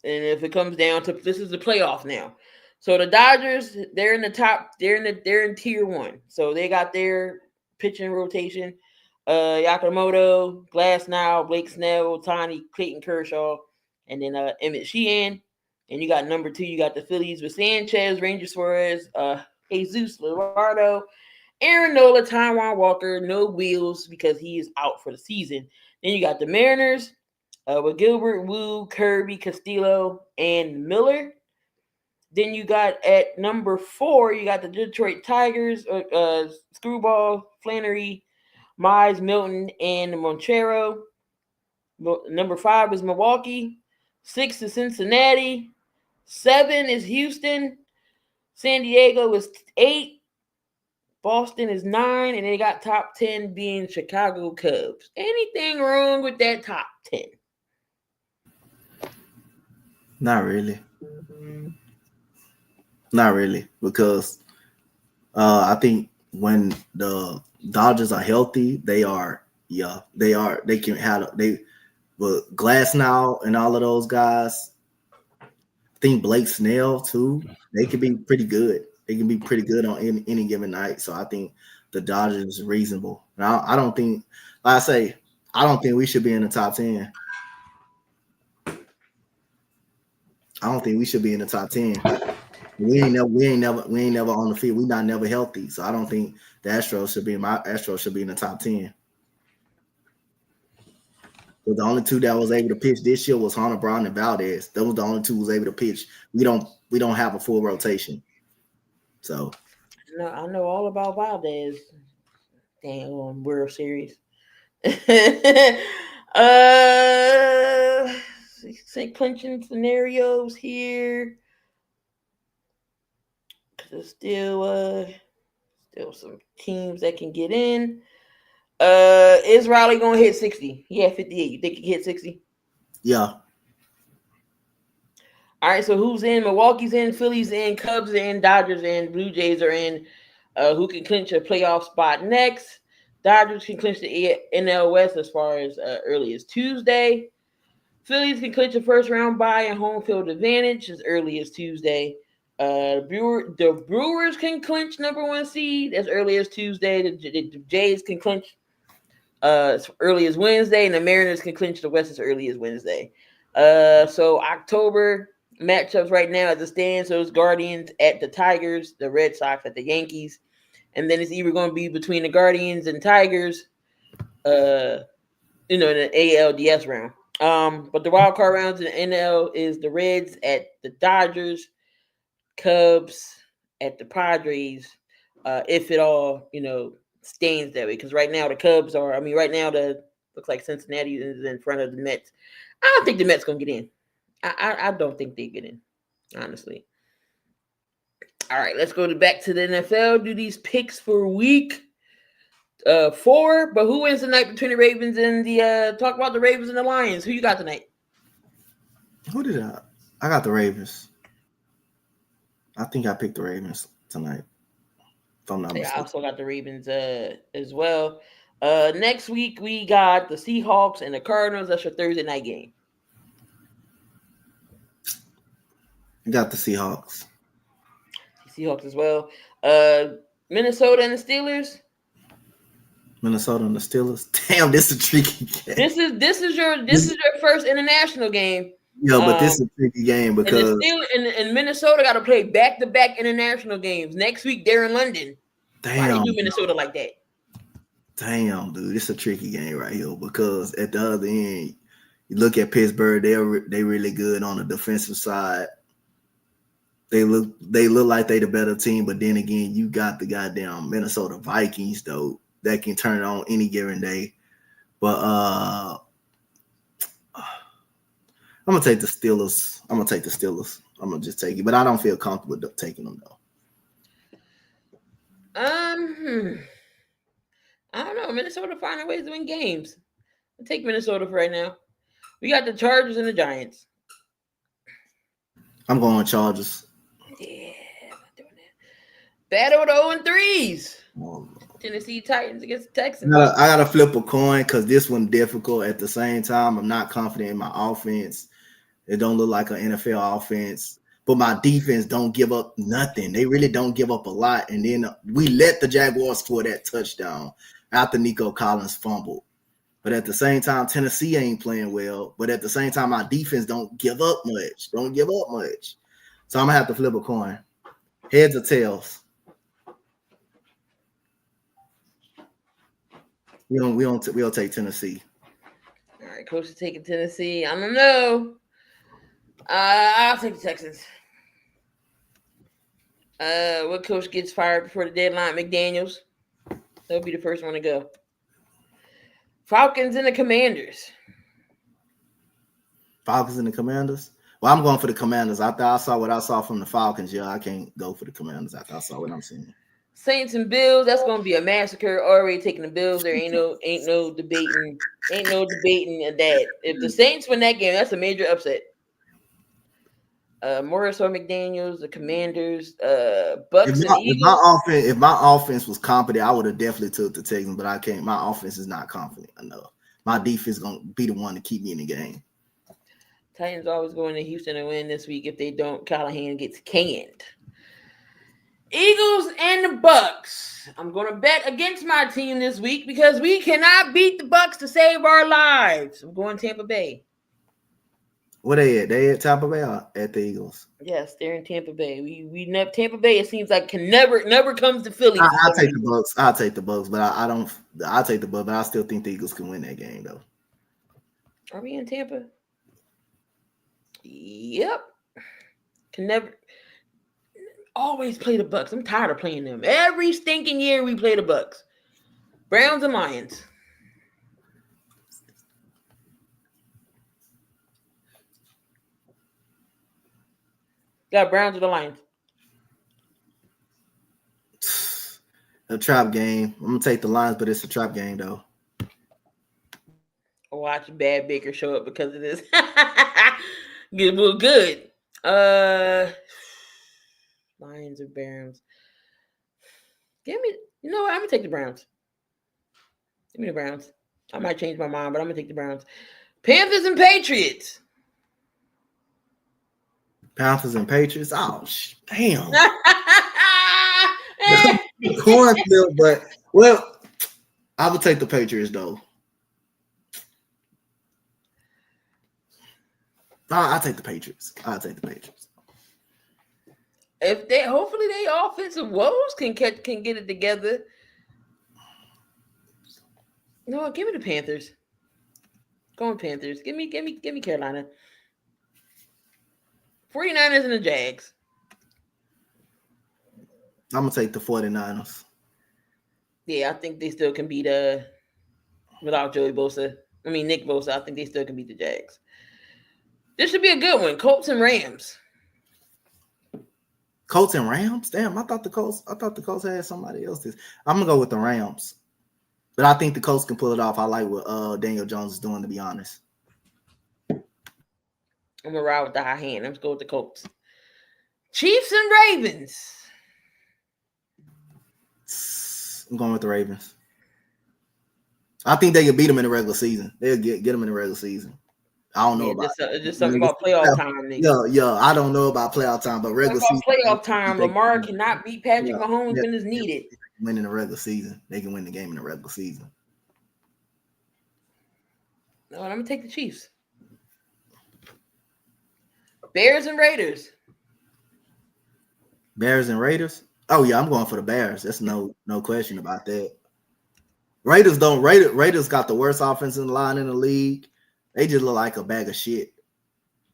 And if it comes down to this is the playoff now. So the Dodgers, they're in the top, they're in tier 1. So they got their pitching rotation. Yakamoto, Glasnow, Blake Snell, Ohtani, Clayton Kershaw, and then Emmett Sheehan. And you got number 2, you got the Phillies with Sanchez, Ranger Suarez, Jesus Lombardo, Aaron Nola, Taijuan Walker, no Wheels because he is out for the season. Then you got the Mariners with Gilbert, Wu, Kirby, Castillo, and Miller. Then you got at number 4, you got the Detroit Tigers, Screwball, Flannery, Mize, Milton, and Montero. Number 5 is Milwaukee. 6 is Cincinnati. 7 is Houston. San Diego is 8. Boston is 9. And they got top 10 being Chicago Cubs. Anything wrong with that top 10? Not really. Not really, because I think when the Dodgers are healthy, they can have they but Glass now and all of those guys. I think Blake Snell too. They can be pretty good. They can be pretty good on any given night. So I think the Dodgers is reasonable. Now I don't think, like I say, I don't think we should be in the top 10. I don't think we should be in the top 10. We ain't never on the field. We not never healthy. So I don't think the Astros should be in the top 10. But the only two that was able to pitch this year was Hunter Brown and Valdez. Those were the only two who was able to pitch. We don't have a full rotation. So No, I know all about Valdez. Damn, World Series. Clinching scenarios here. There's still some teams that can get in. Is Riley gonna hit 60? Yeah, 58. You think he hit 60? yeah. All right, so who's in? Milwaukee's in, Phillies in, Cubs are in, Dodgers in, Blue Jays are in. Who can clinch a playoff spot next? Dodgers can clinch the NL West as far as early as Tuesday. Phillies can clinch a first round bye and home field advantage as early as Tuesday. The Brewers can clinch number 1 seed as early as Tuesday. The Jays can clinch as early as Wednesday, and the Mariners can clinch the West as early as Wednesday. So October matchups right now as it stands, so it's Guardians at the Tigers, the Red Sox at the Yankees, and then it's either going to be between the Guardians and Tigers, in the ALDS round. But the wild card rounds in the NL is the Reds at the Dodgers, Cubs at the Padres, if it all, stands that way. Because right now the Cubs looks like Cincinnati is in front of the Mets. I don't think the Mets going to get in. I don't think they get in, honestly. All right, let's go back to the NFL. Do these picks for week 4. But who wins tonight between the Ravens and talk about the Ravens and the Lions? Who you got tonight? Who did I got the Ravens. I think I picked the Ravens tonight. If I'm not mistaken. I also got the Ravens as well. Next week we got the Seahawks and the Cardinals. That's your Thursday night game. I got the Seahawks. Seahawks as well. Minnesota and the Steelers. Minnesota and the Steelers. Damn, this is a tricky game. This is your first international game. Yeah, but this is a tricky game because and Minnesota got to play back-to-back international games next week. They're in London. Damn, why do you do Minnesota like that? Damn, dude, it's a tricky game right here because at the other end, you look at Pittsburgh. They really good on the defensive side. They look like they the better team, but then again, you got the goddamn Minnesota Vikings though that can turn it on any given day. But I'm gonna take the Steelers. I'm gonna just take it, but I don't feel comfortable taking them though. I don't know. Minnesota finding ways to win games. I'll take Minnesota for right now. We got the Chargers and the Giants. I'm going Chargers. Yeah, I'm not doing that. Battle with 0-3s. Tennessee Titans against the Texans. I gotta flip a coin because this one's difficult. At the same time, I'm not confident in my offense. It don't look like an NFL offense, but my defense don't give up nothing. They really don't give up a lot. And then we let the Jaguars score that touchdown after Nico Collins fumbled. But at the same time, Tennessee ain't playing well. But at the same time, our defense don't give up much. So I'm gonna have to flip a coin. Heads or tails? We'll take Tennessee. All right, coach is taking Tennessee. I don't know. I'll take the Texans. What coach gets fired before the deadline? McDaniels. They'll be the first one to go. Falcons and the Commanders. Falcons and the Commanders? Well, I'm going for the Commanders. After I saw what I saw from the Falcons, I can't go for the Commanders after I saw what I'm seeing. Saints and Bills, that's gonna be a massacre. Already taking the Bills. There ain't no debating that. If the Saints win that game, that's a major upset. Morris or McDaniels, the Commanders, Bucks, and If Eagles. if my offense was competent, I would have definitely took the Texans, but I can't. My offense is not confident enough. My defense is gonna be the one to keep me in the game. Titans always going to Houston to win this week. If they don't, Callahan gets canned. Eagles and the Bucks. I'm going to bet against my team this week because we cannot beat the Bucks to save our lives. I'm going Tampa Bay. Where they at? They at Tampa Bay or at the Eagles? Yes, they're in Tampa Bay. We never Tampa Bay. It seems like can never comes to Philly. I'll take the Bucks. I'll take the Bucks, but I don't. I'll take the Bucks, but I still think the Eagles can win that game though. Are we in Tampa? Yep. Can never. Always play the Bucks. I'm tired of playing them. Every stinking year we play the Bucks. Browns and Lions. Got Browns or the Lions? A trap game. I'm gonna take the Lions, but it's a trap game though. Watch Bad Baker show up because of this. Good. Lions or Browns? Give me. You know what? I'm gonna take the Browns. Give me the Browns. I might change my mind, but I'm gonna take the Browns. Panthers and Patriots. Panthers and Patriots. Oh, damn. Cornfield, but well, I would take the Patriots though. I'll take the Patriots. If they hopefully they offensive woes can get it together. No, give me the Panthers. Going Panthers. Give me Carolina. 49ers and the Jags. I'm gonna take the 49ers. Yeah, I think they still can beat without Nick Bosa. I think they still can beat the Jags. This should be a good one. Colts and Rams. Colts and Rams? Damn, I thought the Colts had somebody else. I'm gonna go with the Rams. But I think the Colts can pull it off. I like what Daniel Jones is doing, to be honest. I'm gonna ride with the high hand. Let's go with the Colts. Chiefs and Ravens. I'm going with the Ravens. I think they can beat them in the regular season. They'll get them in the regular season. I don't know about just something about playoff time. Yeah. I don't know about playoff time, but regular season. Playoff time. Lamar cannot beat Patrick Mahomes when it's needed. Win in the regular season. They can win the game in the regular season. No, I'm gonna take the Chiefs. Bears and Raiders. Bears and Raiders. Oh yeah, I'm going for the Bears. That's no question about that. Raiders got the worst offensive line in the league. They just look like a bag of shit.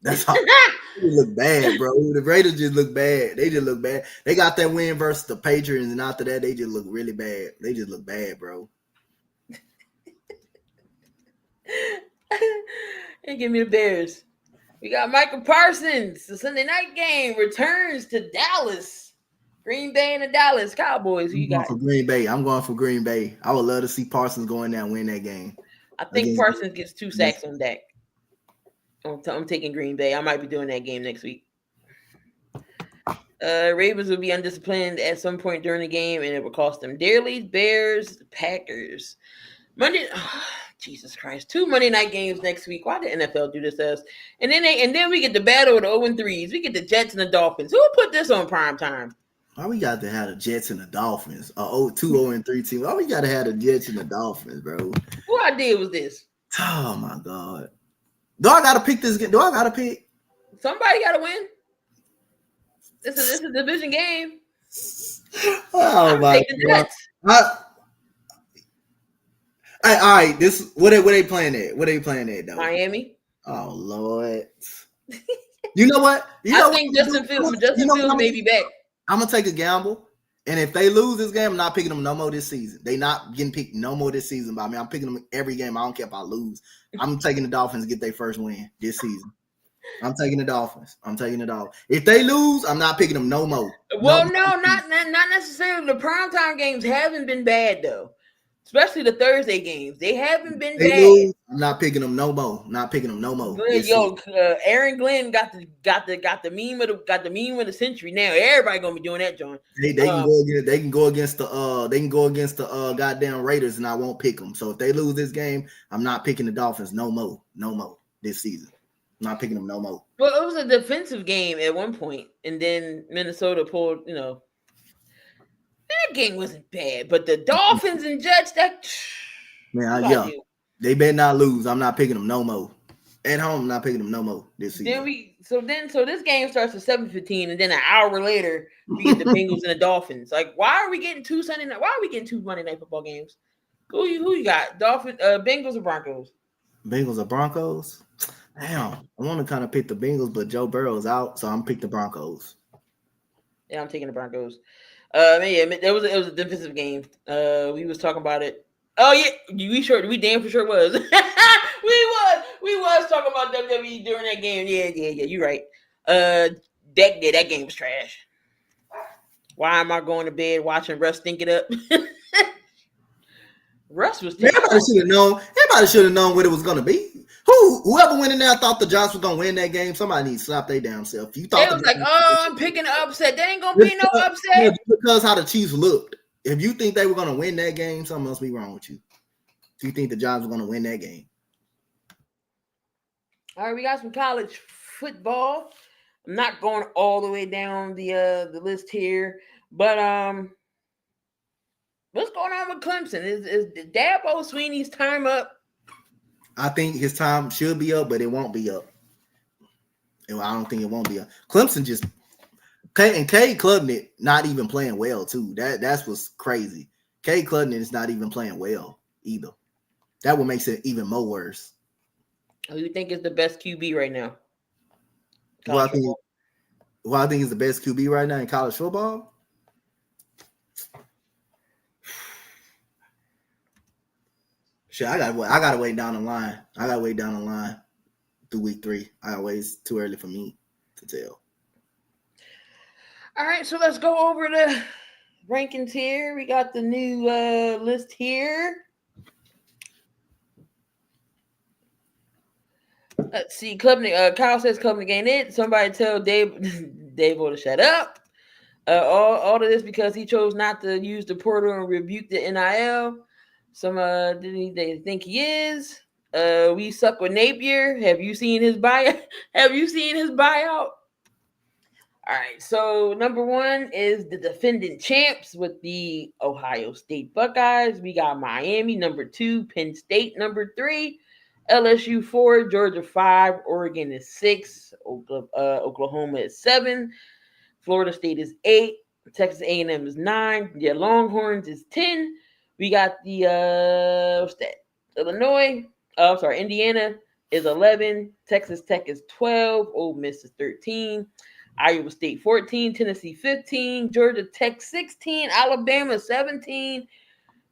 That's how they look bad, bro. The Raiders just look bad. They just look bad. They got that win versus the Patriots, and after that, they just look really bad. They just look bad, bro. And give me the Bears. We got Michael Parsons. The Sunday night game returns to Dallas. Green Bay and the Dallas Cowboys. Who you got? For Green Bay. I'm going for Green Bay. I would love to see Parsons go in there and win that game. I think Parsons gets 2 sacks on Dak. I'm taking Green Bay. I might be doing that game next week. Ravens will be undisciplined at some point during the game, and it will cost them dearly. Bears, Packers. Monday. Oh, Jesus Christ. 2 Monday night games next week. Why did NFL do this to us? And then we get the battle of the 0-3s. We get the Jets and the Dolphins. Who put this on prime time? Why we got to have the Jets and the Dolphins? 2-0-3 team. Why we got to have the Jets and the Dolphins, bro? Who idea was this? Oh, my God. Do I got to pick this game? Do I got to pick? Somebody got to win. This is a division game. Oh, my God. All right, this what they playing at? What they playing at, though? Miami. Oh, Lord. You know what? I think Justin Fields may be back. I'm gonna take a gamble, and if they lose this game, I'm not picking them no more this season. They not getting picked no more this season by me. I'm picking them every game. I don't care if I lose. I'm taking the Dolphins to get their first win this season. I'm taking the Dolphins. If they lose, I'm not picking them no more. Well, not necessarily. The primetime games haven't been bad though. especially the Thursday games. They haven't been They bad. lose. I'm not picking them no more. Not picking them no more. Aaron Glenn got the meme of the century. Now everybody gonna be doing that, John. They can go against the goddamn Raiders, and I won't pick them. So if they lose this game, I'm not picking the Dolphins no more this season. I'm not picking them no more. Well, it was a defensive game at one point, and then Minnesota pulled. That game wasn't bad, but the Dolphins and Jets, they better not lose. I'm not picking them no more. At home, I'm not picking them no more this season. So this game starts at 7:15, and then an hour later we get the Bengals and the Dolphins. Like, why are we getting two Sunday night? Why are we getting two Monday night football games? Who you got? Bengals or Broncos? Bengals or Broncos? Damn, I want to kind of pick the Bengals, but Joe Burrow's out, so I'm pick the Broncos. Yeah, I'm taking the Broncos. It was a defensive game. We was talking about it. Oh yeah, we damn for sure was. we was talking about WWE during that game. Yeah. You're right. That game was trash. Why am I going to bed watching Russ stink it up? Russ was. Everybody should have known what it was going to be. Whoever went in there thought the Giants was going to win that game. somebody needs to slap their damn self. You thought it was like, I'm picking an upset. There ain't going to be no upset. Because how the Chiefs looked. If you think they were going to win that game, something must be wrong with you. Do you think the Giants were going to win that game? All right, we got some college football. I'm not going all the way down the list here, but what's going on with Clemson? Is Dabo Swinney's time up? I think his time should be up, but it won't be up. I don't think it won't be up. Clemson just and Cade Klubnik not even playing well too. That's what's crazy. Cade Klubnik is not even playing well either. That what makes it even more worse. Who do you think is the best QB right now? Who I think is the best QB right now in college football? Shit, I gotta wait down the line. I gotta wait down the line through week 3. It's too early for me to tell. All right, so let's go over the rankings here. We got the new list here. Let's see. Klubnik. Kyle says Klubnik ain't it. Somebody tell Dave to shut up. All of this because he chose not to use the portal and rebuke the NIL. Some they think he is. We suck with Napier. Have you seen his buyout? All right. So number 1 is the defending champs with the Ohio State Buckeyes. We got Miami number 2, Penn State number 3, LSU 4, Georgia 5, Oregon is 6, Oklahoma is 7, Florida State is 8, Texas A&M is 9, the Longhorns is 10. We got the Illinois. Indiana is 11. Texas Tech is 12. Ole Miss is 13. Iowa State 14. Tennessee 15. Georgia Tech 16. Alabama 17.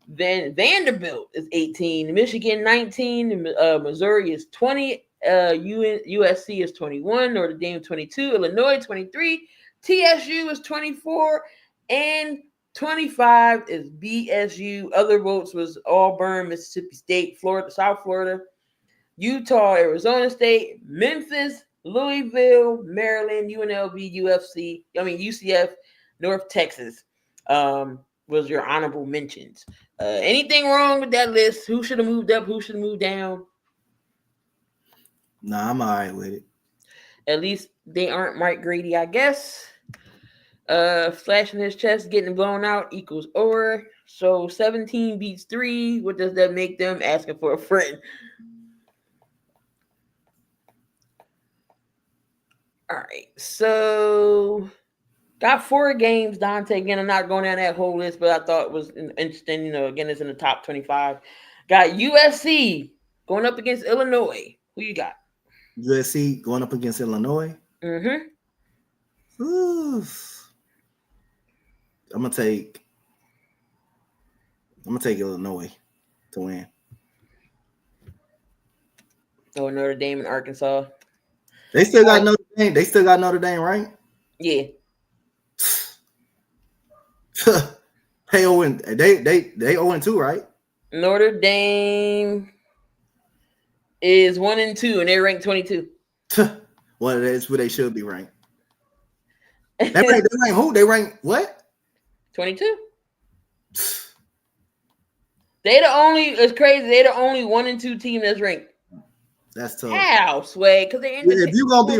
Then Vanderbilt is 18. Michigan 19. Missouri is 20. USC is 21. Notre Dame 22. Illinois 23. TSU is 24. And 25 is BSU. Other votes was Auburn, Mississippi State, Florida, South Florida, Utah, Arizona State, Memphis, Louisville, Maryland, UNLV, UCF, North Texas was your honorable mentions. Anything wrong with that list? Who should have moved up? Who should have moved down? Nah, I'm all right with it. At least they aren't Mike Grady, I guess. Flashing his chest, getting blown out equals over. So 17 beats 3. What does that make them? Asking for a friend. All right. So got 4 games, Dante. Again, I'm not going down that whole list, but I thought it was interesting. Again, it's in the top 25. Got USC going up against Illinois. Who you got? USC going up against Illinois? Mm-hmm. Ooh. I'm gonna take Illinois to win. Oh, Notre Dame and Arkansas. They still got Notre Dame. They still got Notre Dame, right? Yeah. They 0-2, right? Notre Dame is 1-2, and they're ranked 22. Well, that's where they should be ranked. They rank who? They rank what? 22. They the only. It's crazy. They the only 1-2 team that's ranked. That's tough. How, Sway? Because they're in the. If you're gonna be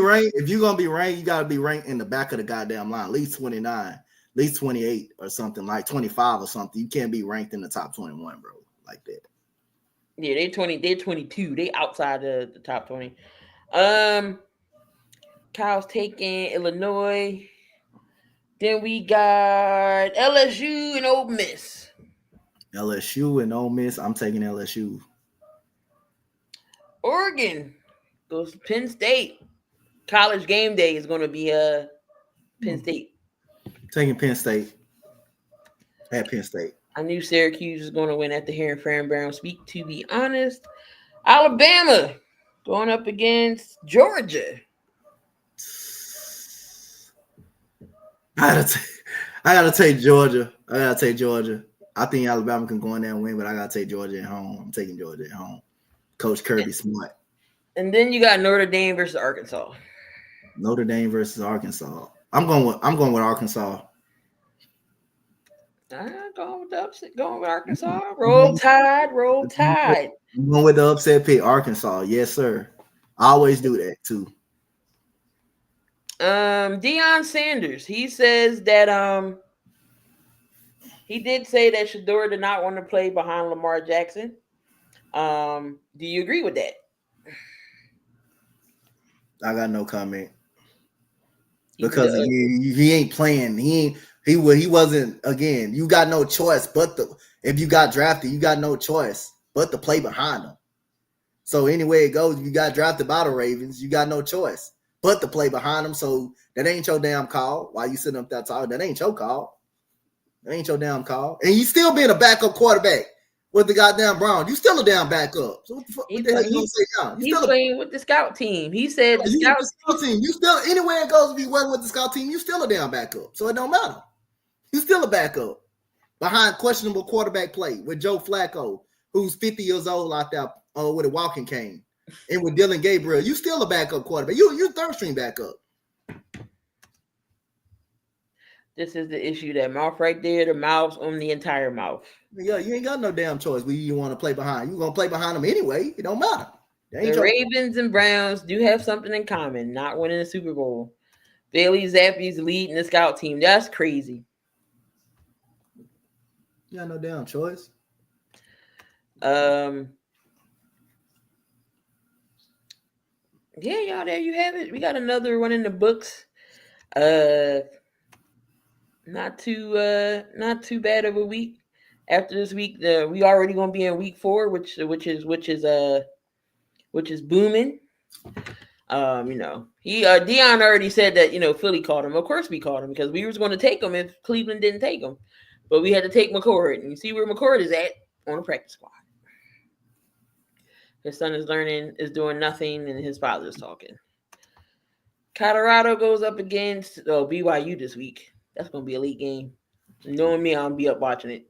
ranked, you gotta be ranked in the back of the goddamn line, at least 29, at least 28 or something, like 25 or something. You can't be ranked in the top 21, bro, like that. Yeah, they're 20. They're 22. They outside the top 20. Kyle's taking Illinois. Then we got LSU and Ole Miss. LSU and Ole Miss. I'm taking LSU. Oregon goes to Penn State. College game day is going to be Penn State. Taking Penn State. At Penn State. I knew Syracuse was going to win after hearing Fran Brown speak, to be honest. Alabama going up against Georgia. I gotta take Georgia. I think Alabama can go in there and win, but I gotta take Georgia at home. I'm taking Georgia at home. Coach Kirby smart. And then you got Notre Dame versus Arkansas. Notre Dame versus Arkansas. I'm going with Arkansas. Going with the upset. Going with Arkansas. Roll Tide. Roll Tide. I'm going with the upset pick, Arkansas. Yes, sir. I always do that too. Deion Sanders. He says that he did say that Shedeur did not want to play behind Lamar Jackson. Do you agree with that? I got no comment. Because he ain't playing. He wasn't, again, you got no choice if you got drafted, you got no choice but to play behind them. So anyway it goes, if you got drafted by the Ravens, you got no choice but to play behind them. So that ain't your damn call. While you sitting up that tall, that ain't your call. That ain't your damn call. And you still being a backup quarterback with the goddamn Browns. You still a damn backup. So what the fuck? What the hell you gonna say now? He's playing with the scout team. He said the scout team. You still, anywhere it goes, if you work with the scout team, you still a damn backup. So it don't matter. You still a backup behind questionable quarterback play with Joe Flacco, who's 50 years old out there with a walking cane, and with Dylan Gabriel. You still a backup quarterback. You third string backup. This is the issue. That mouth right there, the mouth's on the entire mouth. Yeah, you ain't got no damn choice. You want to play behind. You're going to play behind them anyway. It don't matter. The Ravens and Browns do have something in common, not winning the Super Bowl. Bailey Zappi's leading the scout team. That's crazy. You got no damn choice. Yeah, y'all, there you have it. We got another one in the books. Not too bad of a week. After this week, we already gonna be in week 4, which is booming. Deion already said that Philly called him. Of course we called him because we was going to take him if Cleveland didn't take him, but we had to take McCord, and you see where McCord is at on the practice squad. His son is doing nothing, and his father is talking. Colorado goes up against BYU this week. That's going to be a late game. Knowing me, I'll be up watching it.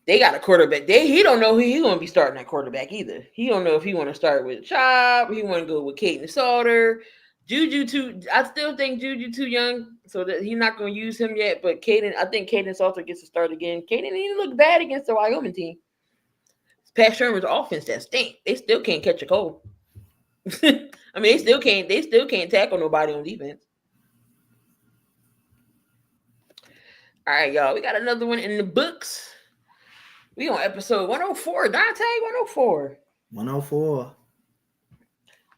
They got a quarterback. He don't know who he's going to be starting at quarterback either. He don't know if he want to start with Chop, he want to go with Caden Salter. Juju I still think Juju too young, so that he's not going to use him yet. But I think Caden Salter gets to start again. Caden didn't look bad against the Wyoming team. Pat Shermer's offense that stink. They still can't catch a cold. I mean, they still can't tackle nobody on defense. All right, y'all. We got another one in the books. We on episode 104. Dante, 104. 104.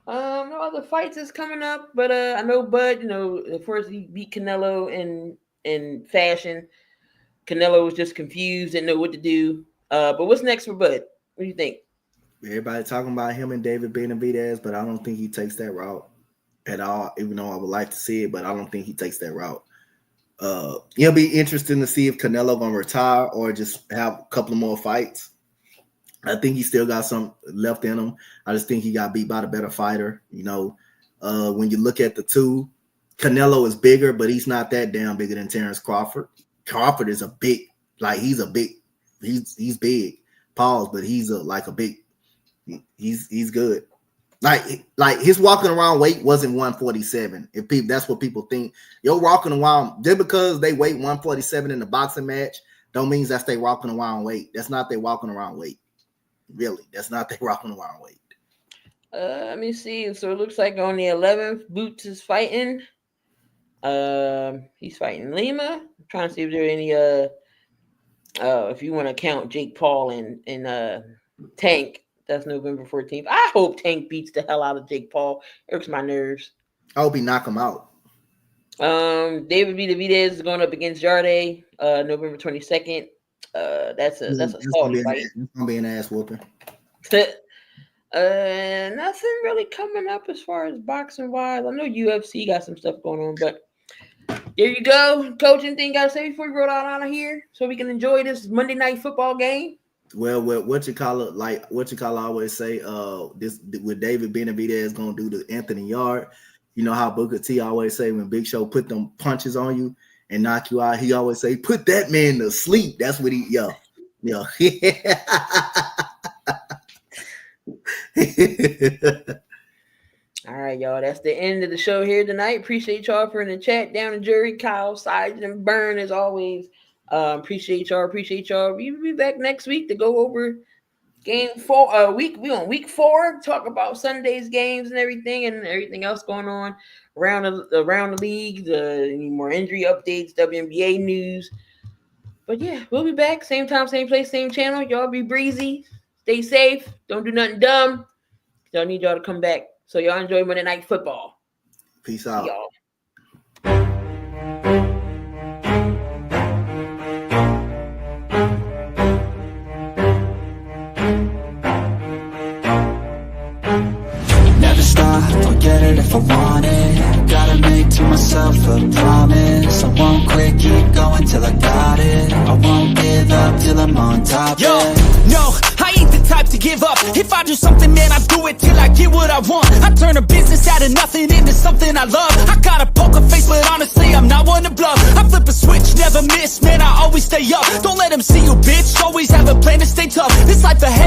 No other fights is coming up, but I know Bud, of course he beat Canelo in fashion. Canelo was just confused, didn't know what to do. But what's next for Bud? What do you think? Everybody talking about him and David Benavidez, but I don't think he takes that route at all, even though I would like to see it, but I don't think he takes that route. It'll be interesting to see if Canelo gonna retire or just have a couple of more fights. I think he still got some left in him. I just think he got beat by the better fighter. When you look at the two, Canelo is bigger, but he's not that damn bigger than Terrence Crawford. Crawford is he's a big he's big. Pause, but he's a big. He's good. Like his walking around weight wasn't 147. If people, that's what people think. You're walking around just because they weigh 147 in the boxing match, don't mean that's they walking around weight. That's not they walking around weight. Really, that's not they walking around weight. Let me see. So it looks like on the 11th, Boots is fighting. He's fighting Lima. I'm trying to see if there are any if you want to count Jake Paul and Tank. That's November 14th. I hope Tank beats the hell out of Jake Paul. Irks my nerves. I hope he knock him out. David Benavidez is going up against Jarde, November 22nd. That's a solid fight. It's gonna be an ass whooping. Nothing really coming up as far as boxing wise. I know UFC got some stuff going on, but there you go. Coach, anything you gotta say before we roll out of here so we can enjoy this Monday night football game? Well, what you call it? Like what you call always say. This with David Benavidez gonna do the Anthony Yard. You know how Booker T always say when Big Show put them punches on you and knock you out. He always say, "Put that man to sleep." That's what he yo. All right, y'all. That's the end of the show here tonight. Appreciate y'all for in the chat. Down the jury, Kyle, Sides, and Burn as always. Appreciate y'all. We'll be back next week to go over game 4. We on week 4. Talk about Sunday's games and everything else going on around the league. Any more injury updates, WNBA news. But yeah, we'll be back same time, same place, same channel. Y'all be breezy, stay safe, don't do nothing dumb. Y'all need y'all to come back. So y'all enjoy Monday Night Football. Peace out. Y'all. Never stop, I'll get it if I want it. Gotta make to myself a promise. I won't quit, keep going till I got it. I won't give up till I'm on top. Yo, no, I ain't the type to give up. If I do something, man, I do it till I get what I want. I turn a business out of nothing into something I love. I got a poker face, but honestly, I'm not one to bluff. I flip a switch, never miss, man, I always stay up. Don't let them see you, bitch, always have a plan to stay tough. This life ahead